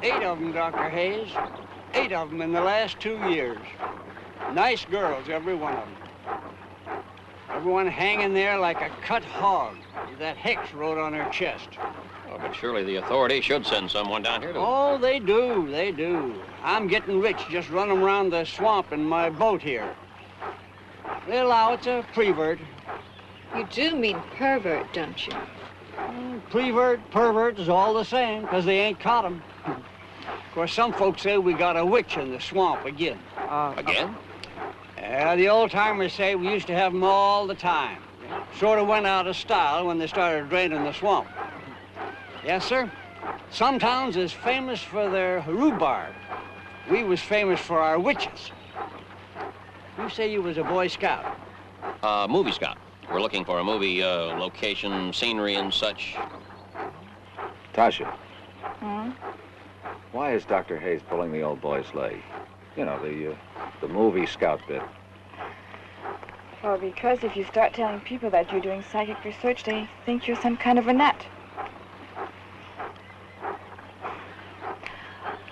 8 of them, Dr. Hayes. 8 of them in the last 2 years. Nice girls, every one of them. Everyone hanging there like a cut hog with that hex wrote on her chest. Oh, but surely the authorities should send someone down here to... Oh, they do, they do. I'm getting rich just running around the swamp in my boat here. They allow it's a prevert. You do mean pervert, don't you? Prevert, pervert is all the same, because they ain't caught 'em. Of course, some folks say we got a witch in the swamp again. Again? Yeah, the old-timers say we used to have 'em all the time. Sort of went out of style when they started draining the swamp. Yes, sir. Some towns is famous for their rhubarb. We was famous for our witches. You say you was a Boy Scout? Movie scout. We're looking for a movie, location, scenery, and such. Tasha. Hmm? Why is Dr. Hayes pulling the old boy's leg? You know, the movie scout bit. Well, because if you start telling people that you're doing psychic research, they think you're some kind of a nut.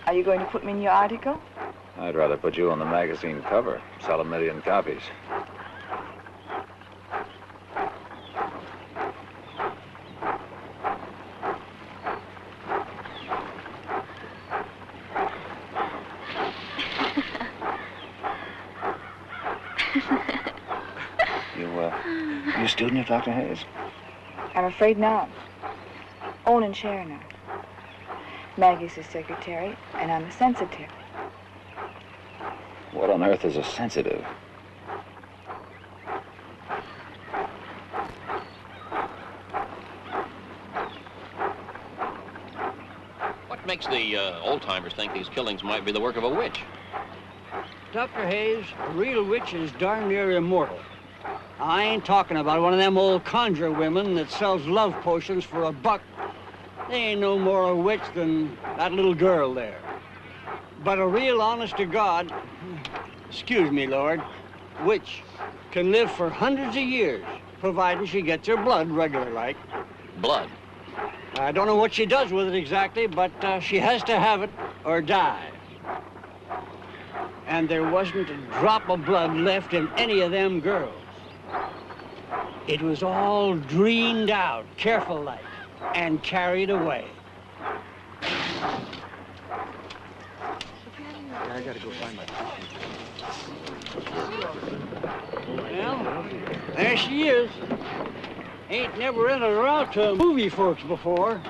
Are you going to put me in your article? I'd rather put you on the magazine cover. Sell 1 million copies. student of Dr. Hayes? I'm afraid not. Own and share now. Maggie's his secretary, and I'm a sensitive. What on earth is a sensitive? What makes the old-timers think these killings might be the work of a witch? Dr. Hayes, a real witch is darn near immortal. I ain't talking about one of them old conjure women that sells love potions for $1. They ain't no more a witch than that little girl there. But a real honest-to-God, excuse me, Lord, witch can live for hundreds of years, providing she gets her blood regular like. Blood. I don't know what she does with it exactly, but she has to have it or die. And there wasn't a drop of blood left in any of them girls. It was all dreened out, careful like, and carried away. I gotta go find my... Well, there she is. Ain't never rented her out to movie folks before.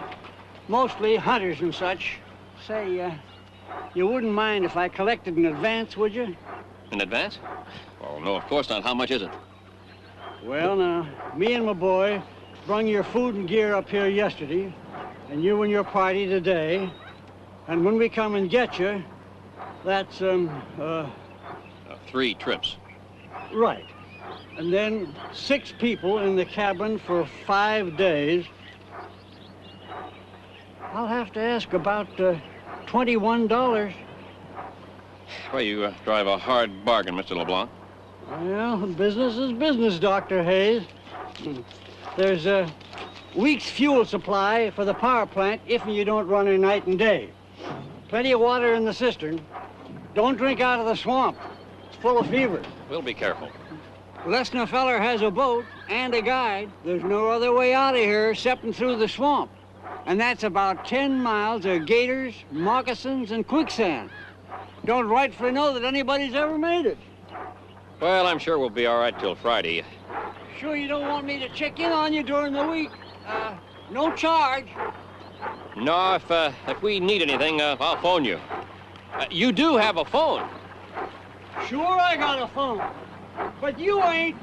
Mostly hunters and such. Say, you wouldn't mind if I collected in advance, would you? In advance? Oh, no, of course not. How much is it? Well, now, me and my boy brung your food and gear up here yesterday, and you and your party today. And when we come and get you, that's, 3 trips. right. And then 6 people in the cabin for 5 days. I'll have to ask about, $21. Well, you drive a hard bargain, Mr. LeBlanc. Well, business is business, Dr. Hayes. There's a week's fuel supply for the power plant if you don't run her night and day. Plenty of water in the cistern. Don't drink out of the swamp. It's full of fever. We'll be careful. Unless a feller has a boat and a guide, there's no other way out of here except through the swamp. And that's about 10 miles of gators, moccasins, and quicksand. Don't rightfully know that anybody's ever made it. Well, I'm sure we'll be all right till Friday. Sure you don't want me to check in on you during the week? No charge. No, if we need anything, I'll phone you. You do have a phone. Sure I got a phone, but you ain't.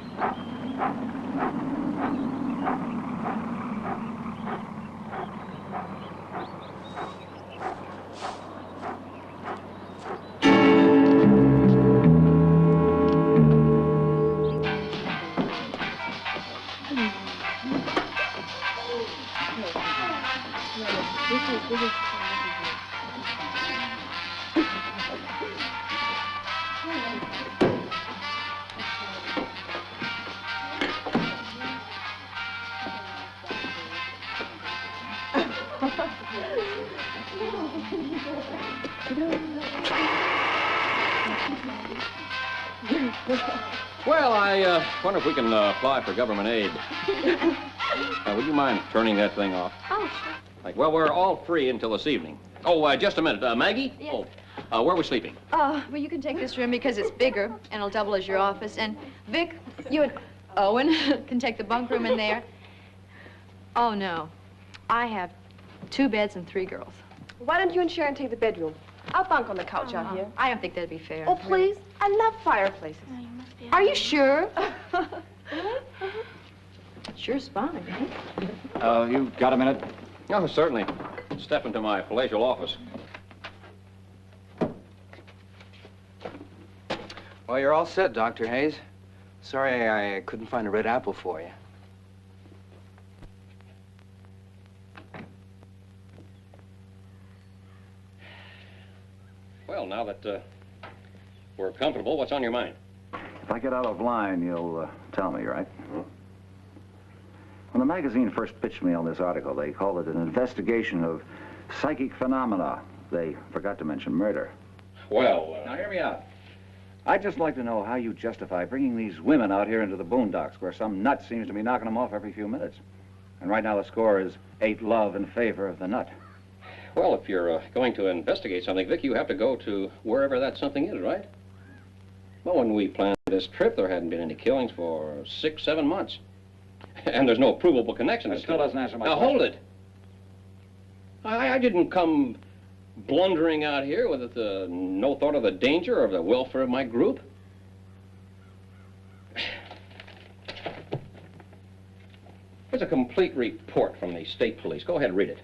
Well, I wonder if we can apply for government aid. Would you mind turning that thing off? Oh, sure. Like, well, we're all free until this evening. Oh, just a minute. Maggie? Yes. Oh, where are we sleeping? Well, you can take this room because it's bigger and it'll double as your office. And Vic, you and Owen can take the bunk room in there. Oh, no. I have 2 beds and 3 girls. Why don't you and Sharon take the bedroom? I'll bunk on the couch out here. I don't think that'd be fair. Oh, please. I love fireplaces. Are you sure? Sure's fine. You got a minute? Oh, certainly. Step into my palatial office. Well, you're all set, Dr. Hayes. Sorry I couldn't find a red apple for you. Well, now that we're comfortable, what's on your mind? If I get out of line, you'll tell me, right? When the magazine first pitched me on this article, they called it an investigation of psychic phenomena. They forgot to mention murder. Well, Now, hear me out. I'd just like to know how you justify bringing these women out here into the boondocks where some nut seems to be knocking them off every few minutes. And right now the score is 8-love in favor of the nut. well, if you're going to investigate something, Vic, you have to go to wherever that something is, right? Well, when we planned this trip, there hadn't been any killings for 6, 7 months. And there's no provable connection. That still doesn't answer my now, question. hold it. I didn't come blundering out here with no thought of the danger or of the welfare of my group. There's a complete report from the state police. Go ahead and read it.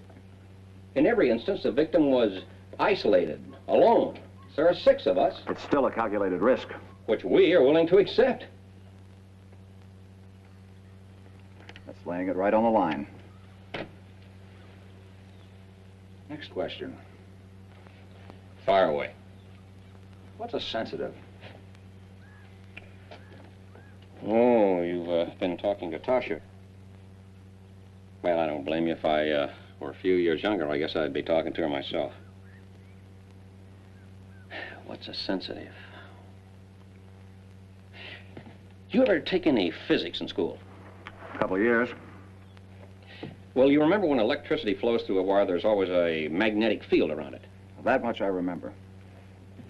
In every instance, the victim was isolated, alone. There are 6 of us. It's still a calculated risk. Which we are willing to accept. That's laying it right on the line. Next question. Fire away. What's a sensitive? Oh, you've been talking to Tasha. Well, I don't blame you. If I were a few years younger, I guess I'd be talking to her myself. What's a sensitive? You ever take any physics in school? A couple of years. Well, you remember when electricity flows through a wire, there's always a magnetic field around it. That much I remember.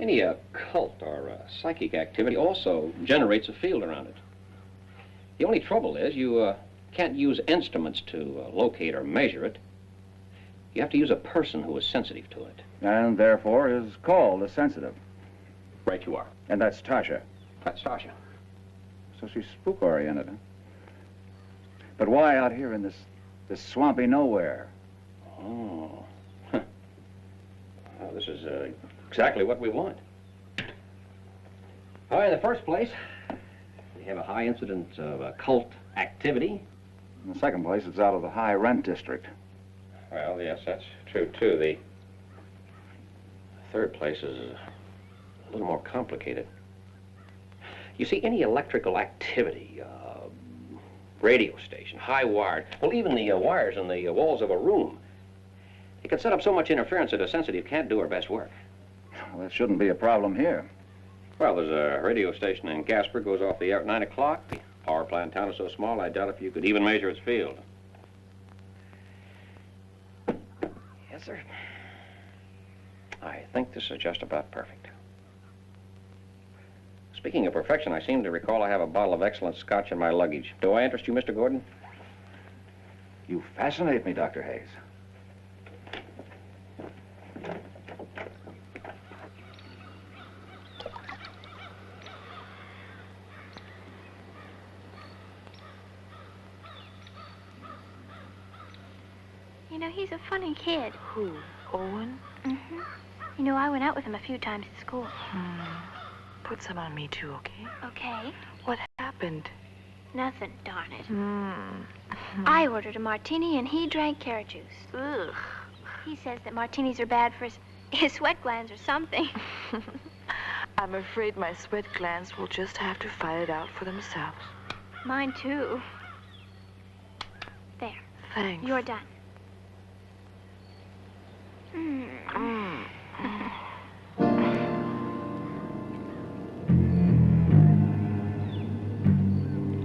Any occult or psychic activity also generates a field around it. The only trouble is you can't use instruments to locate or measure it. You have to use a person who is sensitive to it. And therefore is called a sensitive. Right you are. And that's Tasha. That's Tasha. So she's spook-oriented, huh? But why out here in this swampy nowhere? Oh. Huh. Well, this is exactly what we want. All right, in the first place, we have a high incidence of occult activity. In the second place, it's out of the high rent district. Well, yes, that's true, too. The third place is a little more complicated. You see, any electrical activity, radio station, high wire, well, even the wires in the walls of a room, it can set up so much interference that a sensitive can't do her best work. Well, that shouldn't be a problem here. Well, there's a radio station in Gasper, goes off the air at 9 o'clock. The power plant in town is so small, I doubt if you could even measure its field. Yes, sir. I think this is just about perfect. Speaking of perfection, I seem to recall I have a bottle of excellent scotch in my luggage. Do I interest you, Mr. Gordon? You fascinate me, Dr. Hayes. You know, he's a funny kid. Who? Owen? Mm-hmm. You know, I went out with him a few times at school. Put some on me, too, okay? Okay. What happened? Nothing, darn it. I ordered a martini and he drank carrot juice. Ugh. He says that martinis are bad for his sweat glands or something. I'm afraid my sweat glands will just have to fight it out for themselves. Mine, too. There. Thanks. You're done.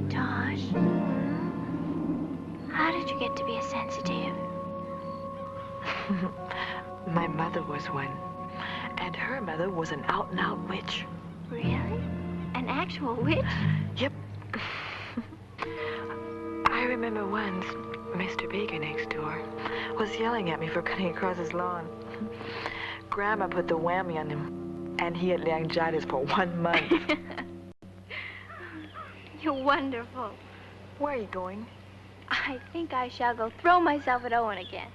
Tosh, how did you get to be a sensitive? My mother was one. And her mother was an out-and-out witch. Really? An actual witch? Yep. I remember once, Mr. Baker next door was yelling at me for cutting across his lawn. Grandma put the whammy on him, and he had laryngitis for 1 month. You're wonderful. Where are you going? I think I shall go throw myself at Owen again.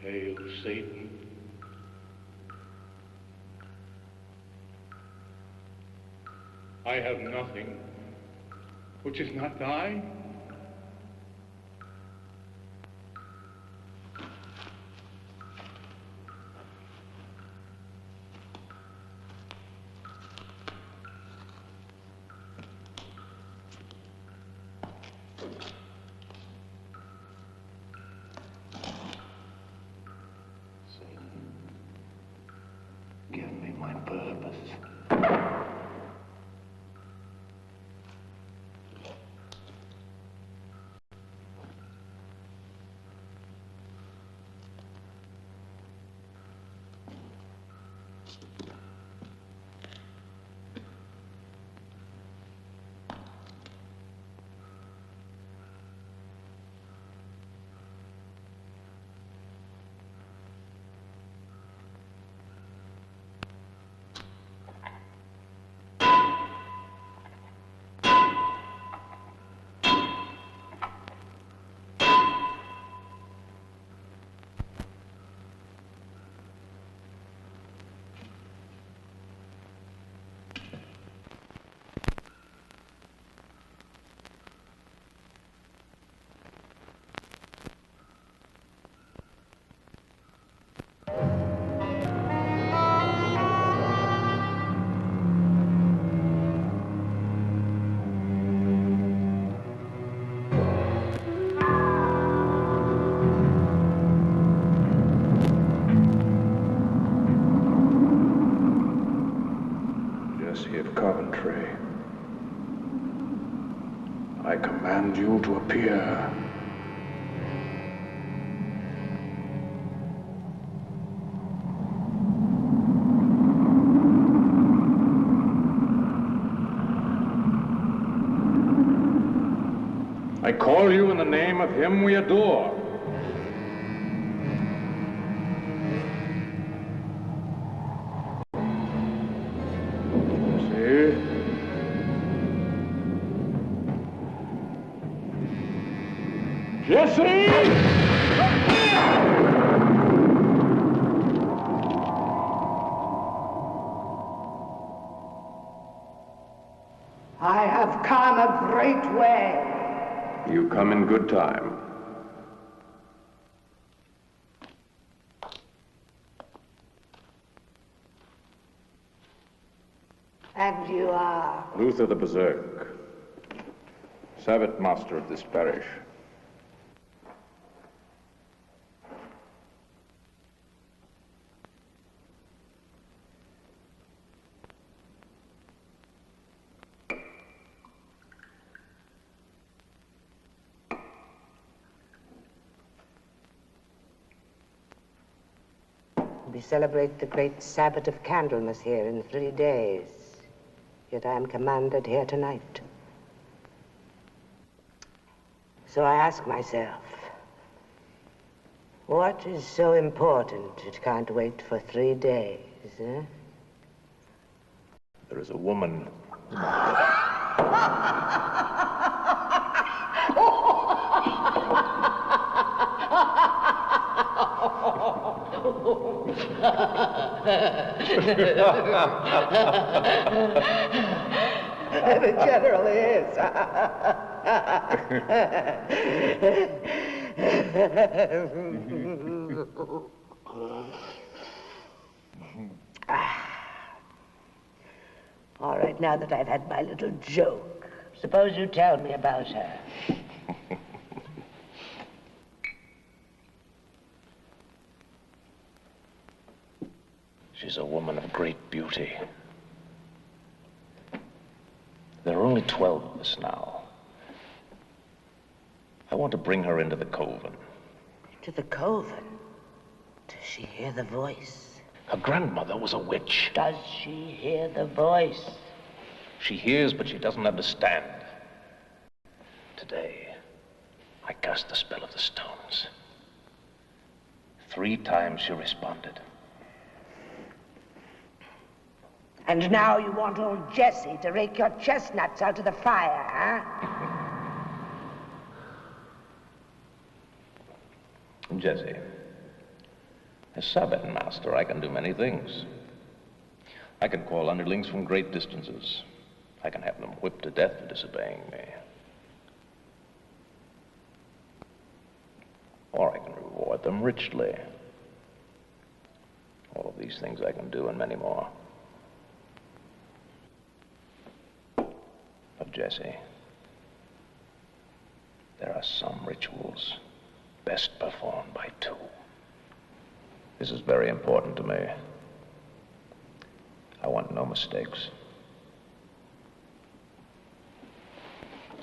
Hail, Satan. I have nothing which is not thine. Give me my purpose. I command you to appear. I call you in the name of him we adore. Jesse! I have come a great way. You come in good time. And you are? Luther the Berserk, Sabbath master of this parish. We celebrate the great Sabbath of Candlemas here in 3 days. Yet I am commanded here tonight. So I ask myself, what is so important it can't wait for 3 days, eh? There is a woman. It generally is. All right, now that I've had my little joke, suppose you tell me about her. She's a woman of great beauty. There are only 12 of us now. I want to bring her into the coven. To the coven? Does she hear the voice? Her grandmother was a witch. Does she hear the voice? She hears, but she doesn't understand. Today, I cast the spell of the stones. 3 times she responded. And now you want old Jesse to rake your chestnuts out of the fire, huh? Jesse, As Sabbath Master, I can do many things. I can call underlings from great distances. I can have them whipped to death for disobeying me. Or I can reward them richly. All of these things I can do and many more. But Jesse, there are some rituals best performed by two. This is very important to me. I want no mistakes.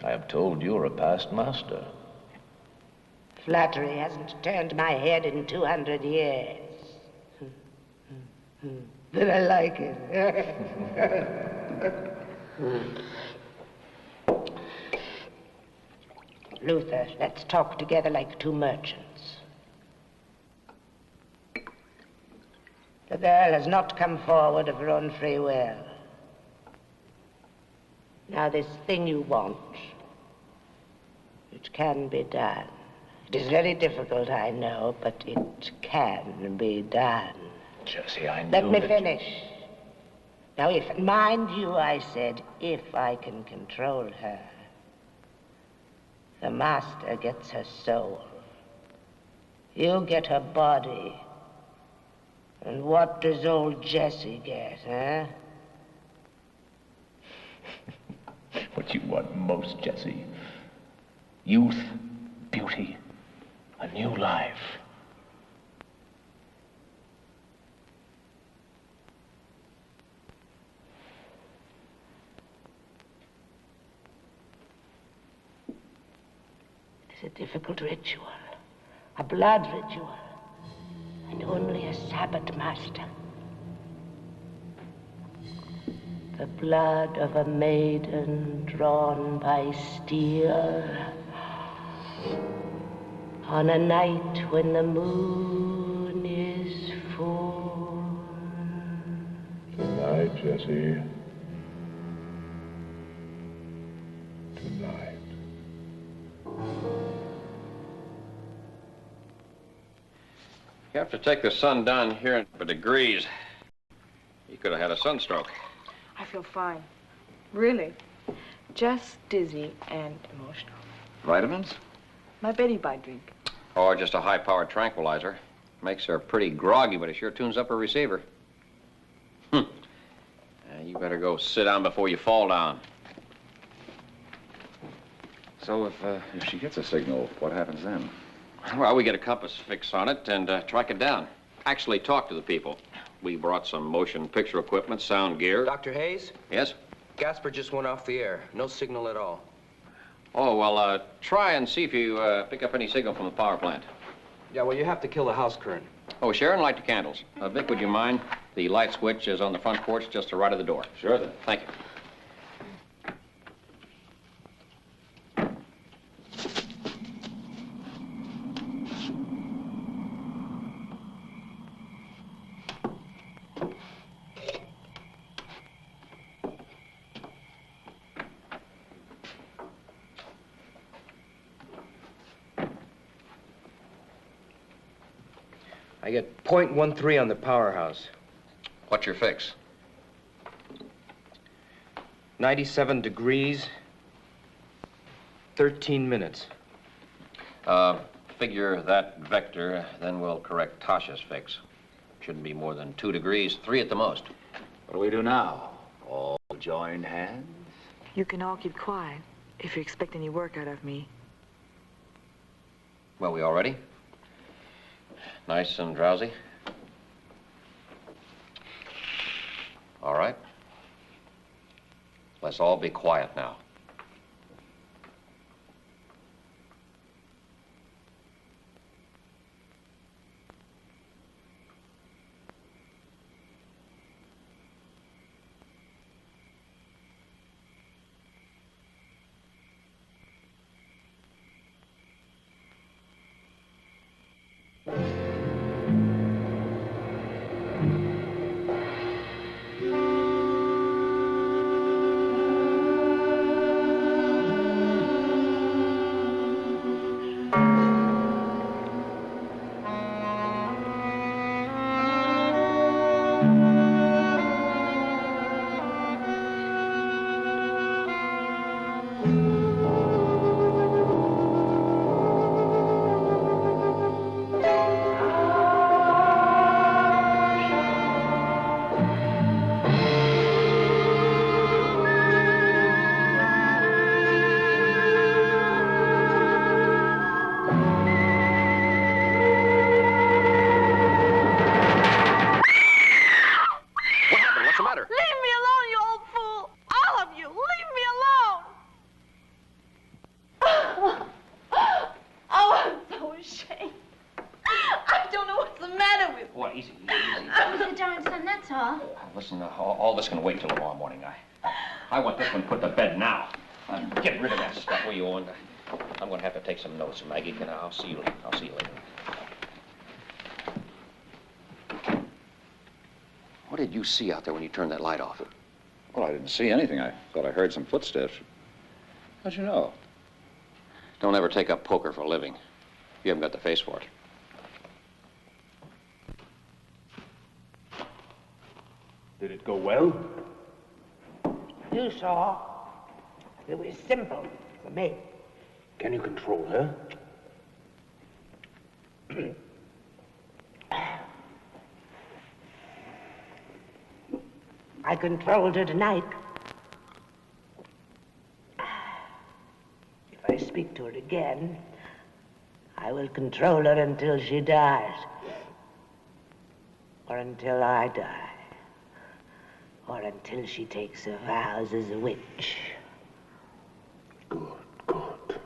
I am told you're a past master. Flattery hasn't turned my head in 200 years. But I like it. Luther, let's talk together like two merchants. The girl has not come forward of her own free will. Now, this thing you want, it can be done. It is very difficult, I know, but it can be done. Jesse, I knew Let me that finish. Now, if, mind you, I said, if I can control her, the master gets her soul. You get her body. And what does old Jesse get, huh? what you want most, Jesse. Youth, beauty, a new life. It is a difficult ritual, a blood ritual, and only a Sabbath master. The blood of a maiden drawn by steel on a night when the moon is full. Tonight, Jesse. Tonight. You have to take the sun down here for degrees. You could have had a sunstroke. I feel fine. Really. Just dizzy and emotional. Vitamins? My Betty Bye drink. Or just a high-powered tranquilizer. Makes her pretty groggy, but it sure tunes up her receiver. You better go sit down before you fall down. So if she gets a signal, what happens then? Well, we get a compass fix on it and track it down. Actually talk to the people. We brought some motion picture equipment, sound gear. Dr. Hayes? Yes? Gasper just went off the air. No signal at all. Oh, well, try and see if you pick up any signal from the power plant. Yeah, well, you have to kill the house current. Oh, Sharon, light the candles. Vic, would you mind? The light switch is on the front porch just to right of the door. Sure then. Thank you. I get .13 on the powerhouse. What's your fix? 97 degrees, 13 minutes. Figure that vector, then we'll correct Tasha's fix. Shouldn't be more than 2 degrees, 3 at the most. What do we do now? All join hands? You can all keep quiet if you expect any work out of me. Well, we all ready? Nice and drowsy? All right. Let's all be quiet now. Listen, all this can wait till tomorrow morning. I want this one put to bed now. Get rid of that stuff, will you? And I'm going to have to take some notes, Maggie. I'll see you later. What did you see out there when you turned that light off? Well, I didn't see anything. I thought I heard some footsteps. How'd you know? Don't ever take up poker for a living. You haven't got the face for it. Did it go well? You saw. It was simple for me. Can you control her? I controlled her tonight. If I speak to her again, I will control her until she dies. Or until I die. Or until she takes her vows as a witch. Good.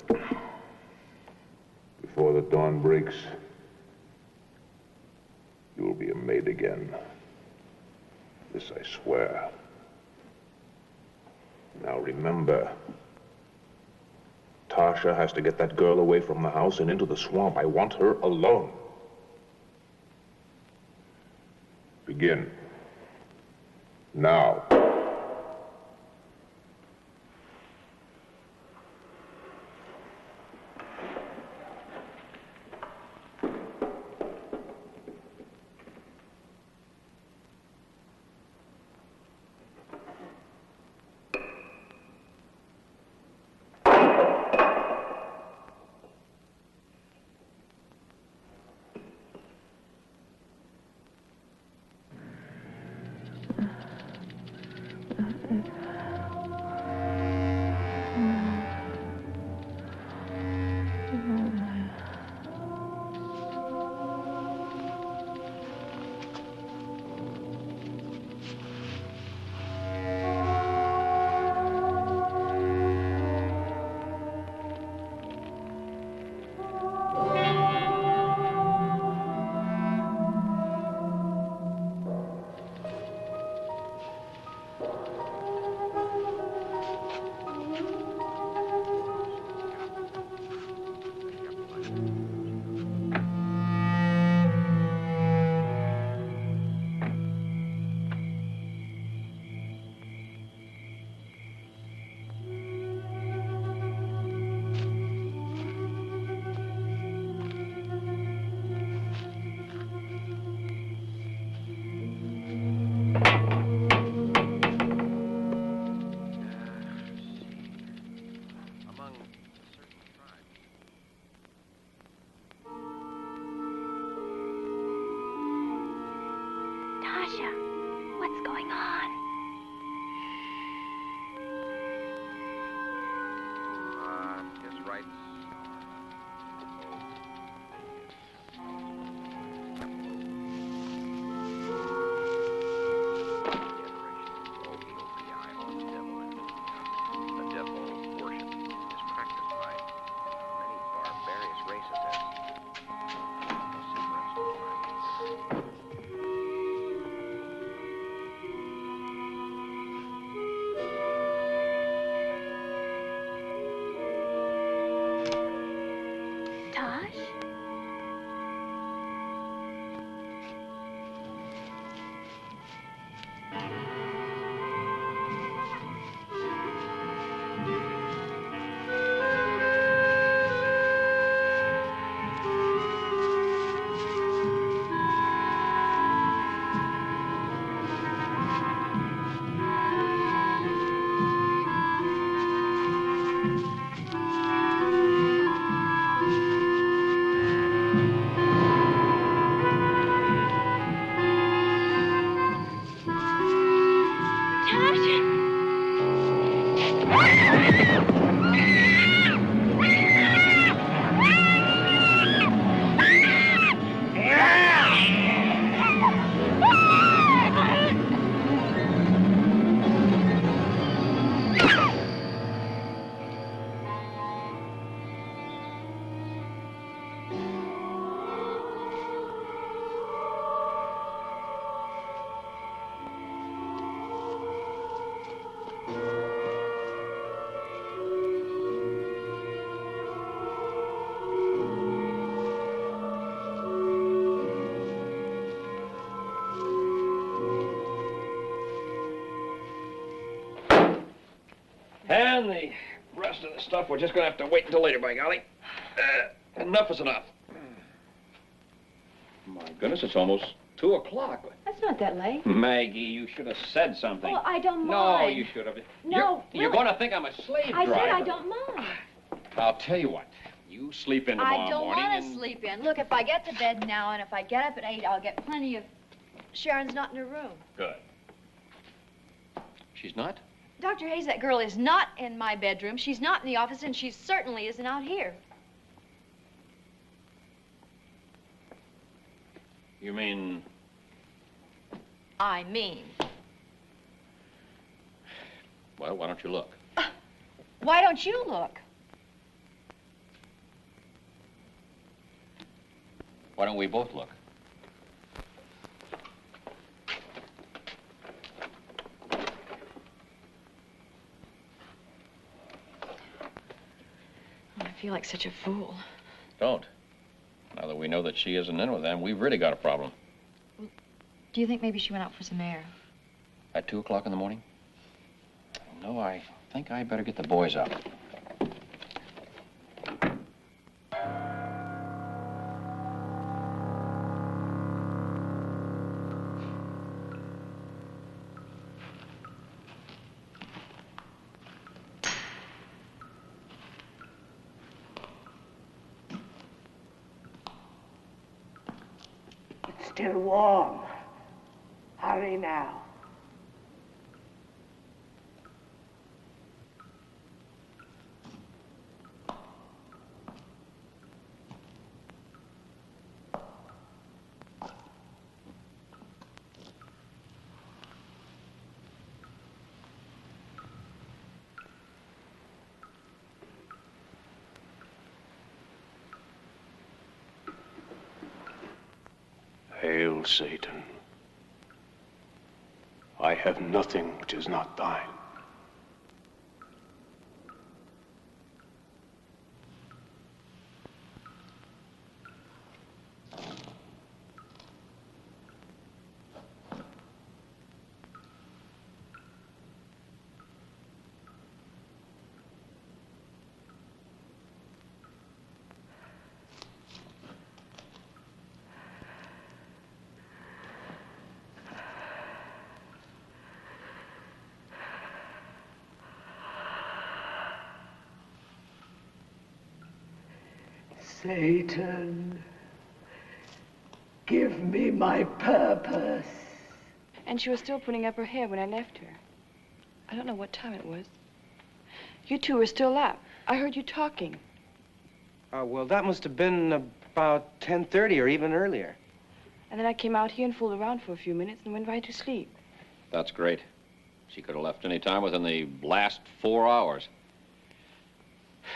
Before the dawn breaks, you will be a maid again. This I swear. Now remember, Tasha has to get that girl away from the house and into the swamp. I want her alone. Begin. Now. What's going on? Just right. The devil worship is practiced by many barbarous races as this stuff. We're just gonna have to wait until later, by golly. Enough is enough. My goodness, it's almost 2 o'clock. That's not that late. Maggie, you should have said something. Well, I don't No, mind. you should have. No, You're going to think I'm a slave I driver. said I don't mind. I'll tell you what. You sleep in tomorrow I don't morning want to and... sleep in. Look, if I get to bed now and if I get up at 8, I'll get plenty of... Sharon's not in her room. Good. She's not? Dr. Hayes, that girl is not in my bedroom. She's not in the office, and she certainly isn't out here. You mean... I mean... Well, why don't you look? Why don't you look? Why don't we both look? I feel like such a fool. Don't. Now that we know that she isn't in with them, we've really got a problem. Do you think maybe she went out for some air? At 2 o'clock in the morning? No, I think I better get the boys up. It's still warm. Hurry now. Hail, Satan. I have nothing which is not thine. Satan, give me my purpose. And she was still putting up her hair when I left her. I don't know what time it was. You two were still up. I heard you talking. Well, that must have been about 10:30 or even earlier. And then I came out here and fooled around for a few minutes and went right to sleep. That's great. She could have left any time within the last 4 hours.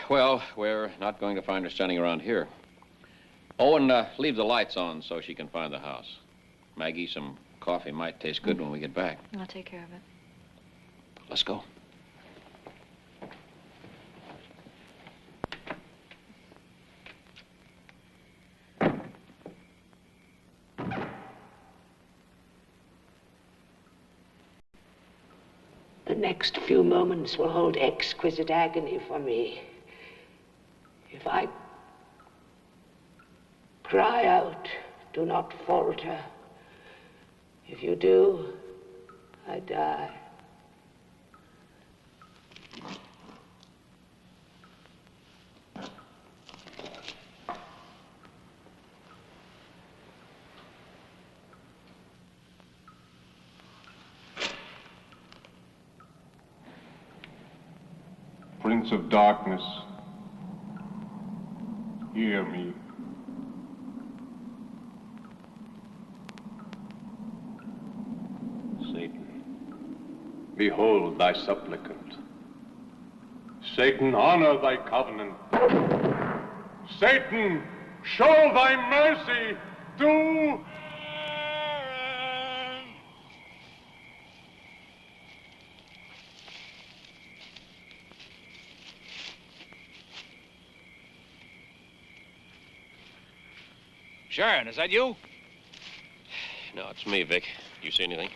Well, we're not going to find her standing around here. Oh, and leave the lights on so she can find the house. Maggie, some coffee might taste good when we get back. I'll take care of it. Let's go. The next few moments will hold exquisite agony for me. If I cry out, do not falter. If you do, I die. Prince of Darkness, hear me. Satan, behold thy supplicant. Satan, honor thy covenant. Satan, show thy mercy to... Sharon, is that you? No, it's me, Vic. You see anything?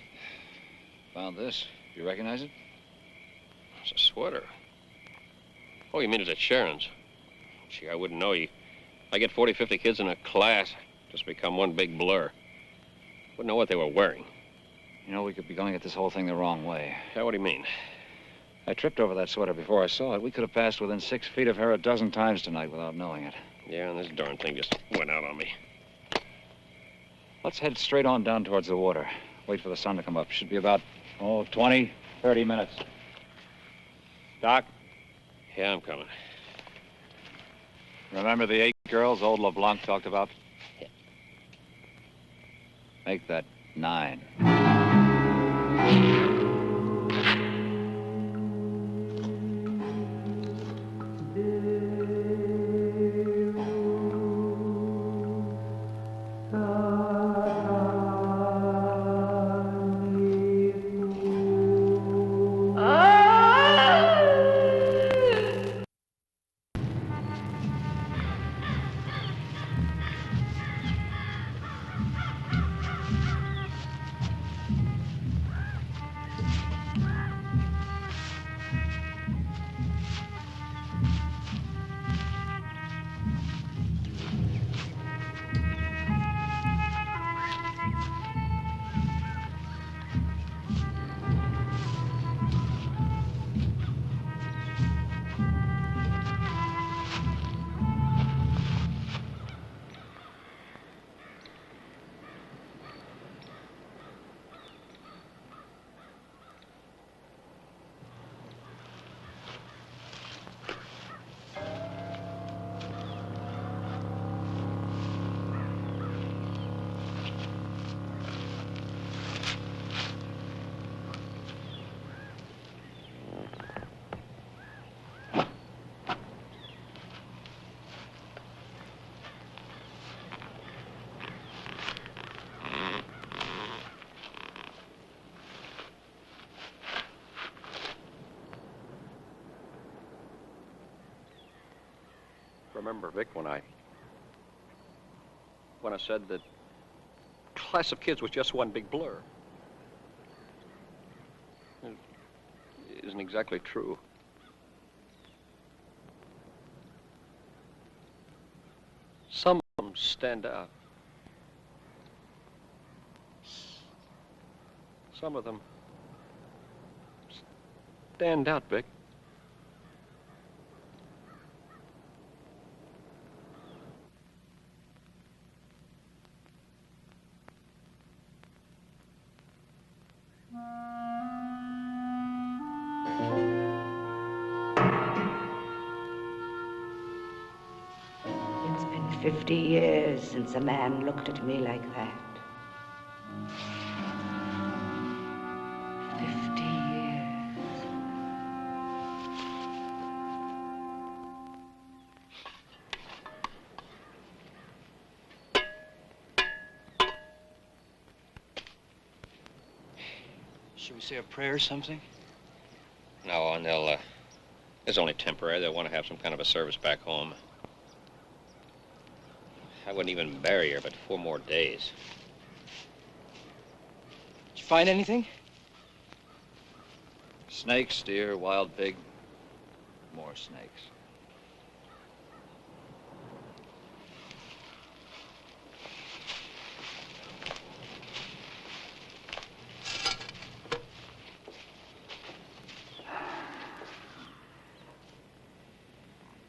Found this. You recognize it? It's a sweater. Oh, you mean it's at Sharon's? Gee, I wouldn't know. I get 40, 50 kids in a class. Just become one big blur. Wouldn't know what they were wearing. You know, we could be going at this whole thing the wrong way. Yeah, what do you mean? I tripped over that sweater before I saw it. We could have passed within 6 feet of her a dozen times tonight without knowing it. Yeah, and this darn thing just went out on me. Let's head straight on down towards the water. Wait for the sun to come up. Should be about, 20, 30 minutes. Doc? Yeah, I'm coming. Remember the 8 girls old LeBlanc talked about? Yeah. Make that 9. Remember, Vic, when I said that class of kids was just one big blur? It isn't exactly true. Some of them stand out. Some of them stand out, Vic. It's been 50 years since a man looked at me like that. 50 years. Should we say a prayer or something? No, and it's only temporary. They'll want to have some kind of a service back home. I wouldn't even bury her, but 4 more days. Did you find anything? Snakes, deer, wild pig. More snakes.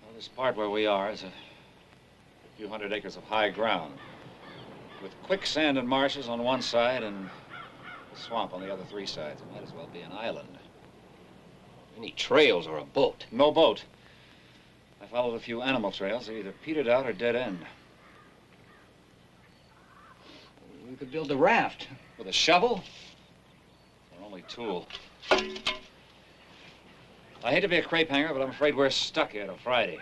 Well, this part where we are is a few hundred acres of high ground, with quicksand and marshes on one side and a swamp on the other 3 sides. It might as well be an island. Any trails or a boat? No boat. I followed a few animal trails. They either petered out or dead end. We could build a raft. With a shovel? Our only tool. I hate to be a crepe hanger, but I'm afraid we're stuck here till Friday.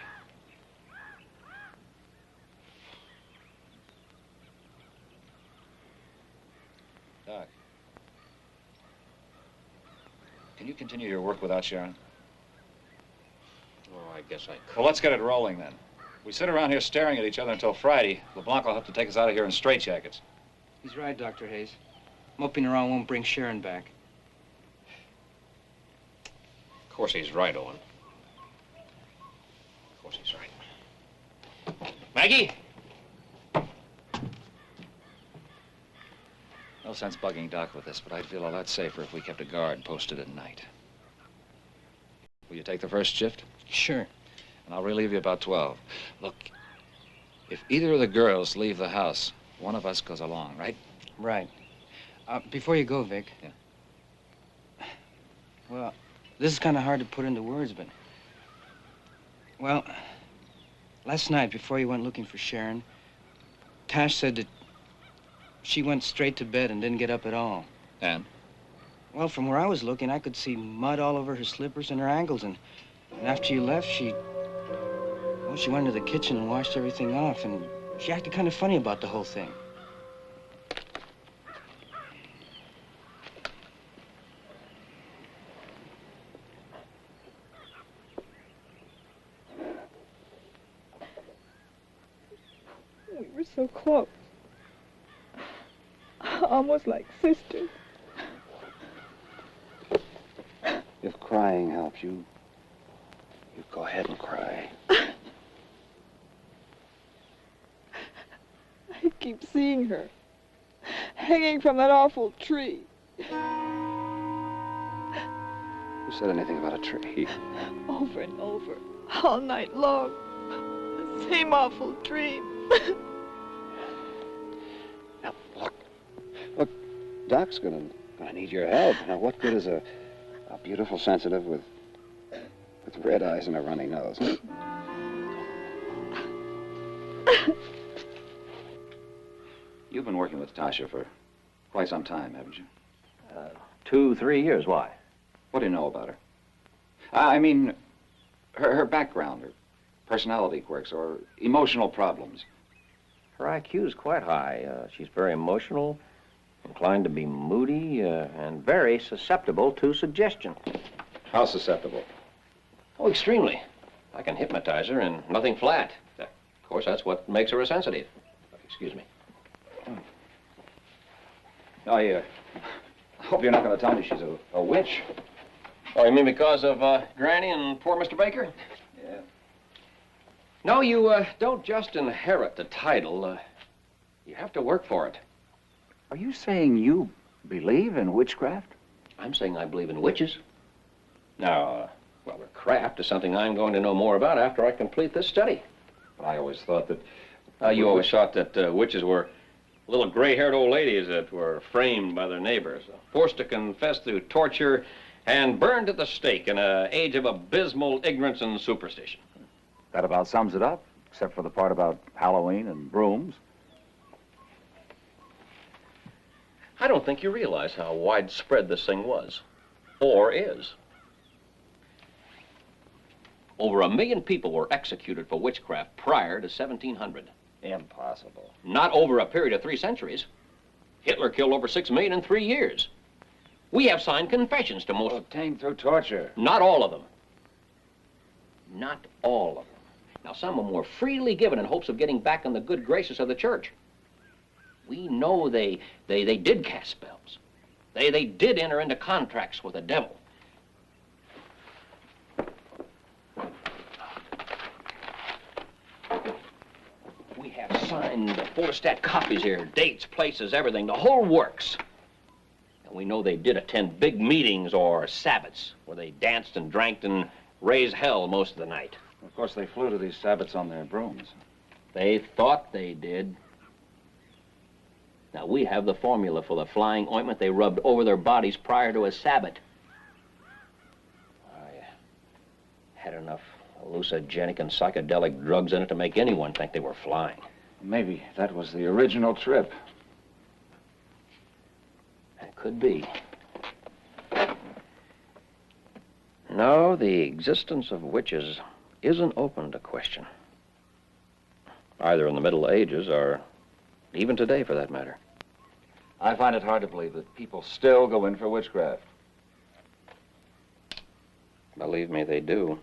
Doc. Can you continue your work without Sharon? Oh, I guess I could. Well, let's get it rolling then. If we sit around here staring at each other until Friday, LeBlanc will have to take us out of here in straitjackets. He's right, Dr. Hayes. Moping around won't bring Sharon back. Of course he's right, Owen. Maggie? No sense bugging Doc with this, but I'd feel a lot safer if we kept a guard posted at night. Will you take the first shift? Sure. And I'll relieve you about 12. Look, if either of the girls leave the house, one of us goes along, right? Right. Before you go, Vic. Yeah. Well, this is kind of hard to put into words, but... Well, last night, before you went looking for Sharon, Tash said that she went straight to bed and didn't get up at all. And? Well, from where I was looking, I could see mud all over her slippers and her ankles, and after you left, she went into the kitchen and washed everything off, and she acted kind of funny about the whole thing. We were so close. Almost like sisters. If crying helps you go ahead and cry. I keep seeing her, hanging from that awful tree. Who said anything about a tree? Over and over, all night long. The same awful dream. Now, look, Doc's gonna need your help. Now, what good is a beautiful sensitive with red eyes and a runny nose? You've been working with Tasha for quite some time, haven't you? 2, 3 years. Why? What do you know about her? I mean, her background, her personality quirks, or emotional problems. Her IQ is quite high. She's very emotional, inclined to be moody, and very susceptible to suggestion. How susceptible? Oh, extremely. I can hypnotize her and nothing flat. Of course, that's what makes her a sensitive. Excuse me. I hope you're not going to tell me she's a witch. Oh, you mean because of Granny and poor Mr. Baker? Yeah. No, you don't just inherit the title. You have to work for it. Are you saying you believe in witchcraft? I'm saying I believe in witches. Now, well, their craft is something I'm going to know more about after I complete this study. But I always thought that... you always thought that witches were little gray-haired old ladies that were framed by their neighbors, forced to confess through torture, and burned at the stake in an age of abysmal ignorance and superstition. That about sums it up, except for the part about Halloween and brooms. I don't think you realize how widespread this thing was, or is. Over 1 million people were executed for witchcraft prior to 1700. Impossible. Not over a period of 3 centuries. Hitler killed over 6 million in 3 years. We have signed confessions to most... Obtained through torture. Not all of them. Not all of them. Now, some of them were freely given in hopes of getting back in the good graces of the church. We know they did cast spells. They did enter into contracts with the devil. We have signed photostat copies here, dates, places, everything, the whole works. And we know they did attend big meetings or Sabbats where they danced and drank and raised hell most of the night. Of course, they flew to these Sabbats on their brooms. They thought they did. Now, we have the formula for the flying ointment they rubbed over their bodies prior to a Sabbat. I had enough hallucinogenic and psychedelic drugs in it to make anyone think they were flying. Maybe that was the original trip. It could be. No, the existence of witches isn't open to question. Either in the Middle Ages or even today, for that matter. I find it hard to believe that people still go in for witchcraft. Believe me, they do.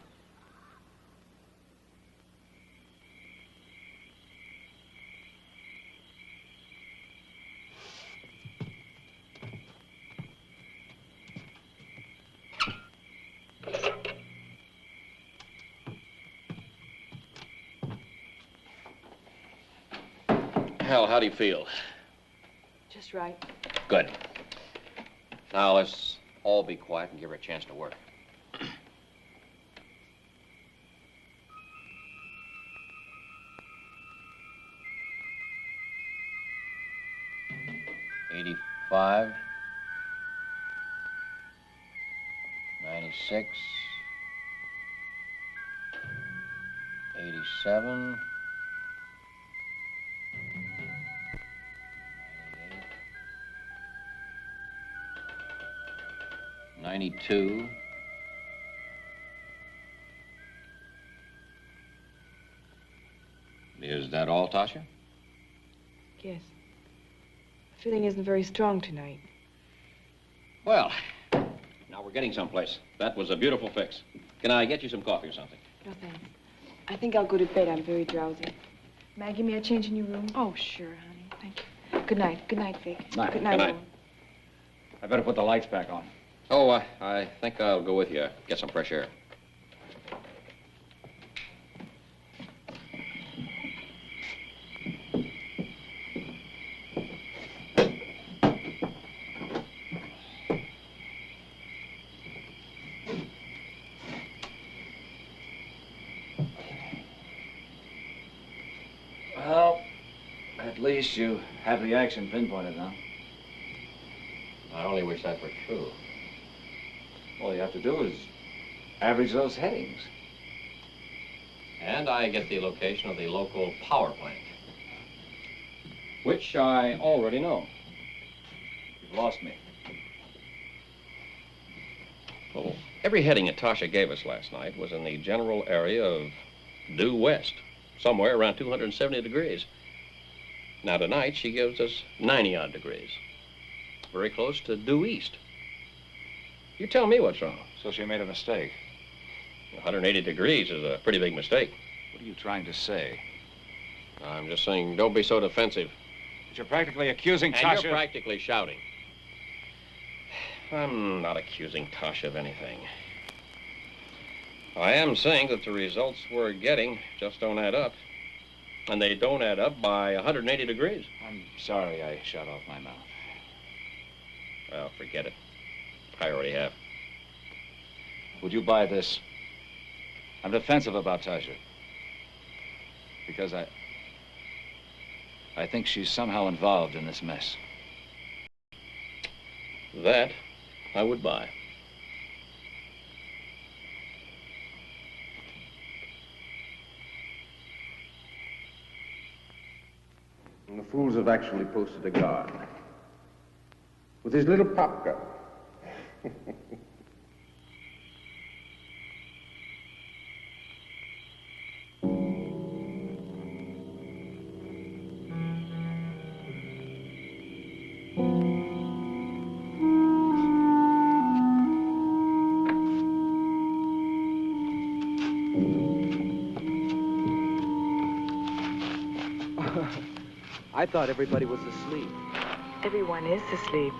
Hell, how do you feel? Just right. Good. Now let's all be quiet and give her a chance to work. 85, 96, 87, 92. Is that all, Tasha? Yes. The feeling isn't very strong tonight. Well, now we're getting someplace. That was a beautiful fix. Can I get you some coffee or something? No, thanks. I think I'll go to bed. I'm very drowsy. May I give me a change in your room? Oh, sure, honey. Thank you. Good night. Good night, Vic. Night. Good night, Good night. Owen. I better put the lights back on. Oh, I think I'll go with you. Get some fresh air. Well, at least you have the action pinpointed now. I only wish that were true. All you have to do is average those headings. And I get the location of the local power plant. Which I already know. You've lost me. Well, every heading that Tasha gave us last night was in the general area of due west, somewhere around 270 degrees. Now tonight she gives us 90-odd degrees, very close to due east. You tell me what's wrong. So she made a mistake. 180 degrees is a pretty big mistake. What are you trying to say? I'm just saying, don't be so defensive. But you're practically accusing And Tasha. you're practically shouting. I'm not accusing Tasha of anything. I am saying that the results we're getting just don't add up. And they don't add up by 180 degrees. I'm sorry I shut off my mouth. Well, forget it. I already have. Would you buy this? I'm defensive about Tasha. Because I think she's somehow involved in this mess. That I would buy. And the fools have actually posted a guard with his little pop gun. I thought everybody was asleep. Everyone is asleep.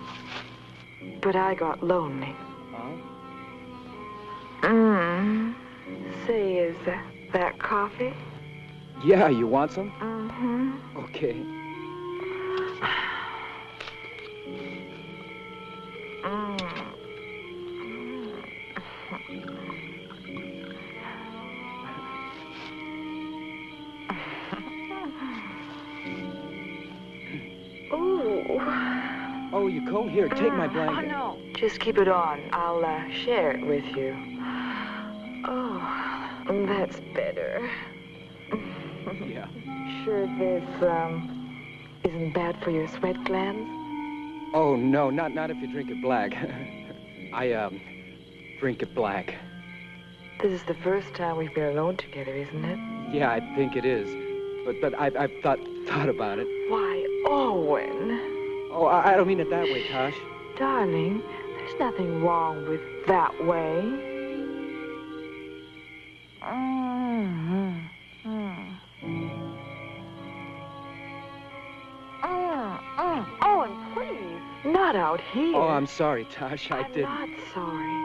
But I got lonely. Huh? Say, is that coffee? Yeah, you want some? Mm-hmm. Okay. Oh, you cold? Here, take my blanket. Oh, no. Just keep it on. I'll share it with you. Oh, that's better. Yeah. Sure this, isn't bad for your sweat glands? Oh, no, not if you drink it black. I, drink it black. This is the first time we've been alone together, isn't it? Yeah, I think it is. But I've thought about it. Why, Owen. Oh, I don't mean it that way, Tosh. Darling, there's nothing wrong with that way. Owen, please. Not out here. Oh, I'm sorry, Tosh. I didn't. I'm not sorry.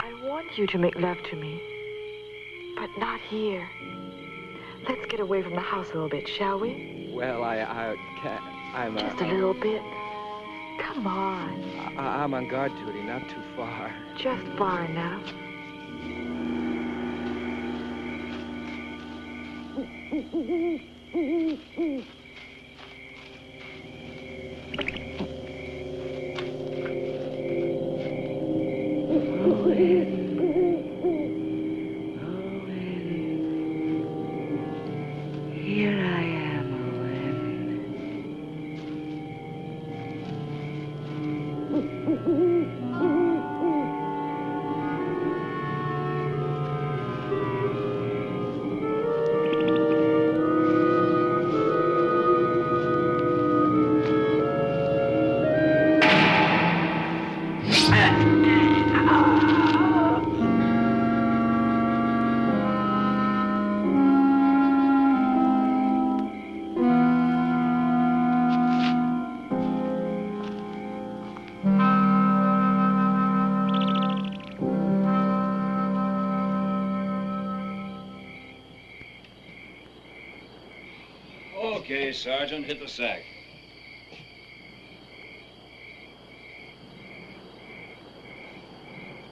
I want you to make love to me, but not here. Let's get away from the house a little bit, shall we? Well, I can't. Just a little bit. Come on. I'm on guard duty, not too far. Just far enough. Here I am, Okay, Sergeant, hit the sack.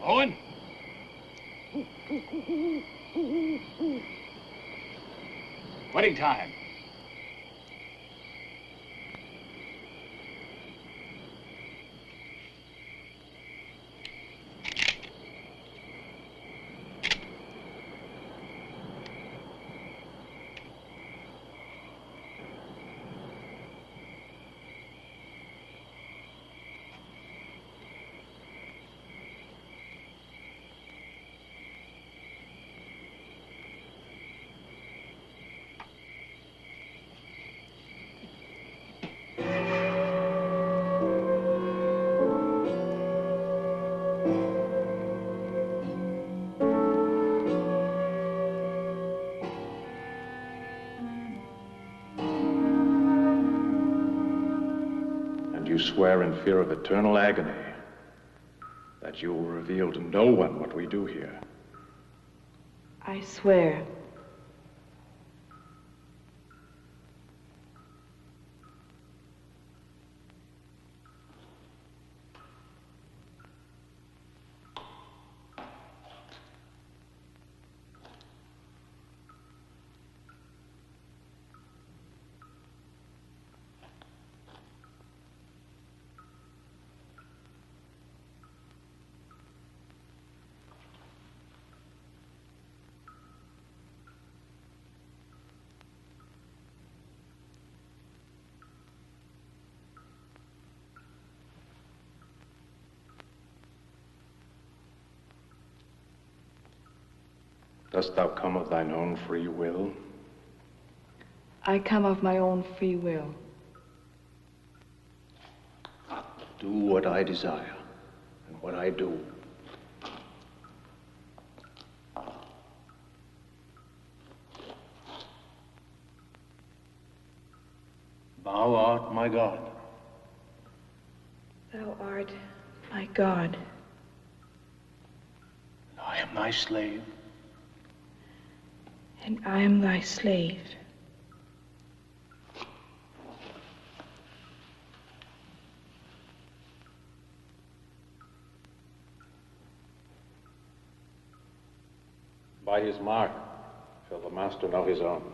Owen? Wedding time. You swear in fear of eternal agony that you will reveal to no one what we do here. I swear. Dost thou come of thine own free will? I come of my own free will. Do what I desire and what I do. Thou art my God. Thou art my God. I am thy slave. And I am thy slave. By his mark shall the master know his own.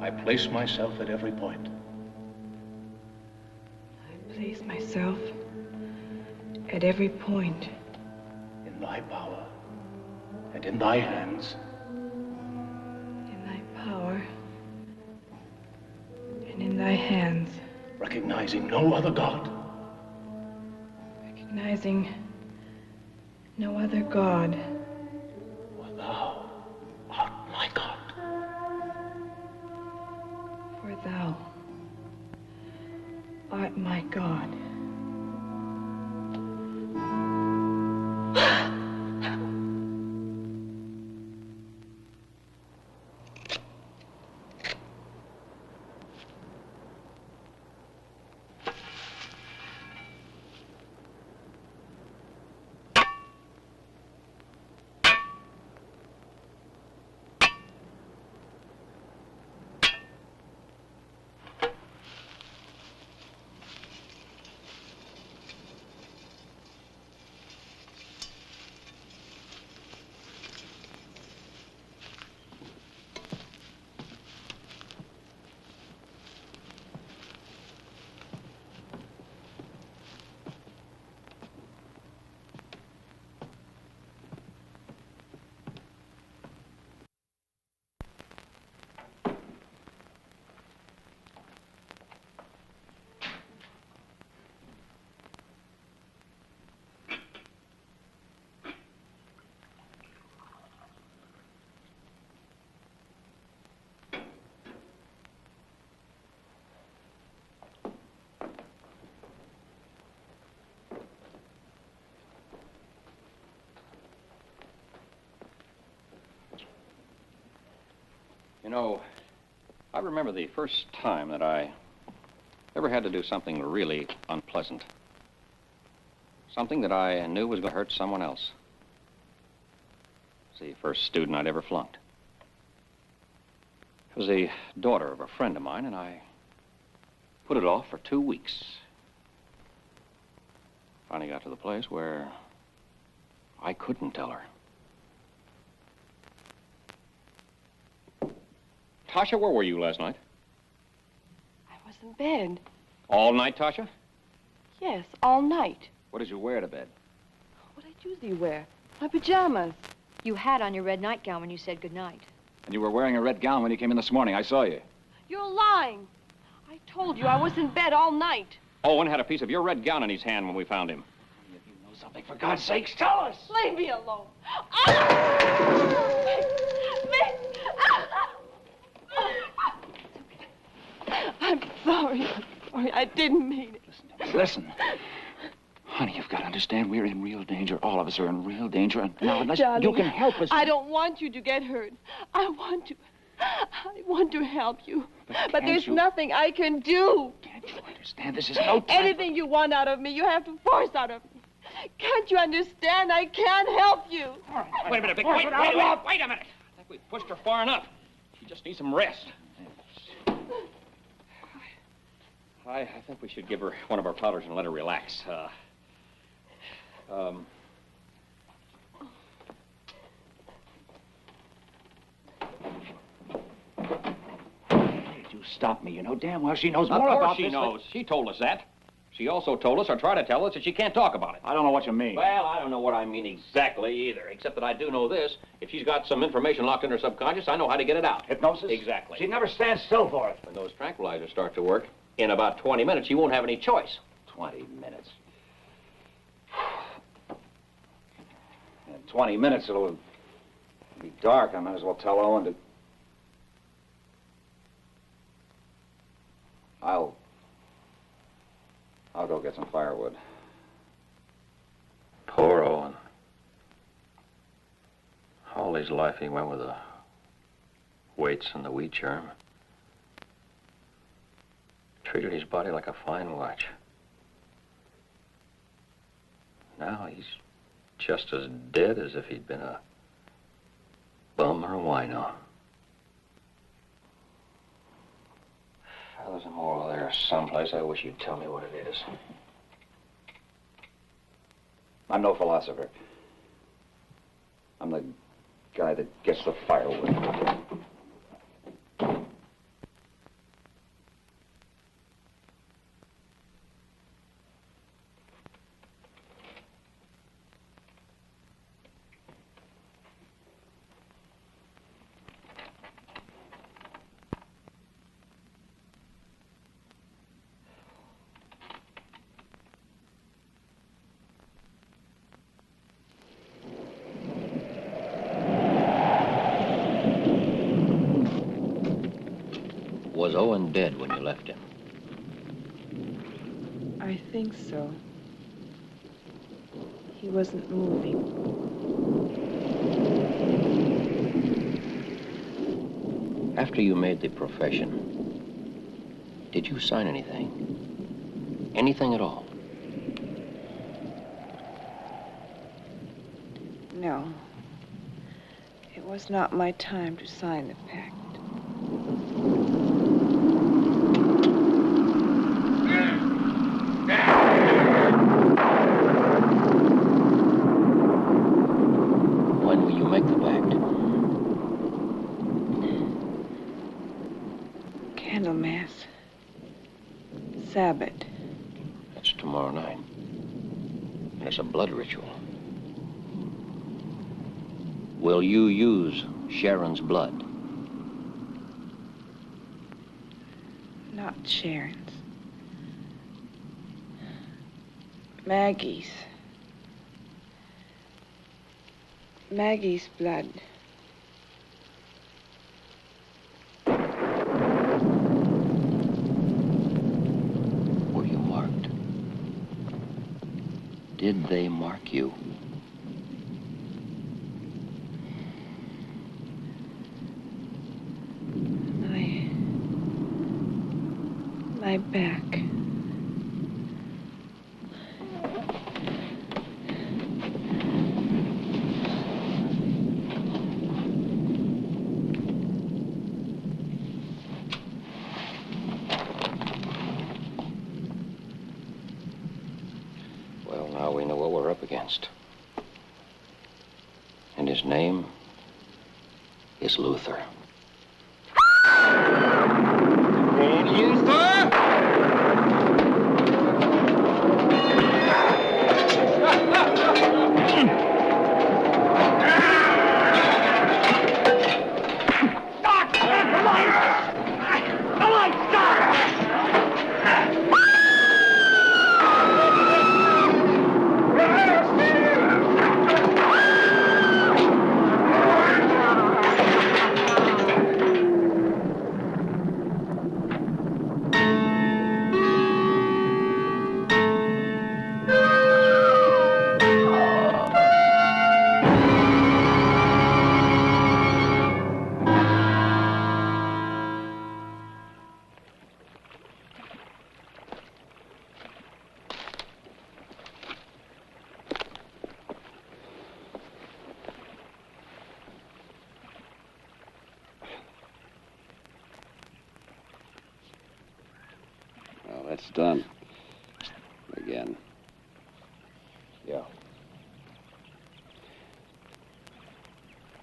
I place myself at every point. I place myself at every point. In thy power and in thy hands. In thy power and in thy hands. Recognizing no other God. Recognizing no other God. For thou art my God. For thou art my God. You know, I remember the first time that I ever had to do something really unpleasant. Something that I knew was going to hurt someone else. It was the first student I'd ever flunked. It was the daughter of a friend of mine, and I put it off for 2 weeks. Finally got to the place where I couldn't tell her. Tasha, where were you last night? I was in bed. All night, Tasha? Yes, all night. What did you wear to bed? What I usually wear. My pajamas. You had on your red nightgown when you said goodnight. And you were wearing a red gown when you came in this morning. I saw you. You're lying. I told you I was in bed all night. Owen had a piece of your red gown in his hand when we found him. If you know something, for God's sakes, tell us! Leave me alone. I'm sorry. I didn't mean it. Listen. Honey, you've got to understand we're in real danger. All of us are in real danger. And now, unless Darling, you can help us... I don't want you to get hurt. I want to help you. But there's nothing I can do. Can't you understand? This is no time. Anything you want out of me, you have to force out of me. Can't you understand? I can't help you. All right. Wait a minute, Vic. Wait a minute. I think we've pushed her far enough. She just needs some rest. I think we should give her one of our powders and let her relax. You stop me. You know damn well she knows more about this. Of course she knows. She told us that. She also told us, or tried to tell us, that she can't talk about it. I don't know what you mean. Well, I don't know what I mean exactly either, except that I do know this. If she's got some information locked in her subconscious, I know how to get it out. Hypnosis? Exactly. She never stands still for it. When those tranquilizers start to work, in about 20 minutes, she won't have any choice. 20 minutes. In 20 minutes, it'll be dark. I might as well tell Owen to... I'll go get some firewood. Poor Owen. All his life he went with the weights and the wheat germ. Treated his body like a fine watch. Now he's just as dead as if he'd been a bum or a wino. There's a moral there someplace. I wish you'd tell me what it is. I'm no philosopher. I'm the guy that gets the firewood. Was Owen dead when you left him? I think so. He wasn't moving. After you made the profession, did you sign anything? Anything at all? No. It was not my time to sign the pact. When will you make the pact? Candlemas. Sabbath. That's tomorrow night. And it's a blood ritual. Will you use Sharon's blood? Not Sharon's. Maggie's. Maggie's blood. Were you marked? Did they mark you? my back. Well, now we know what we're up against. And his name is Luther. Well, that's done. Again. Yeah.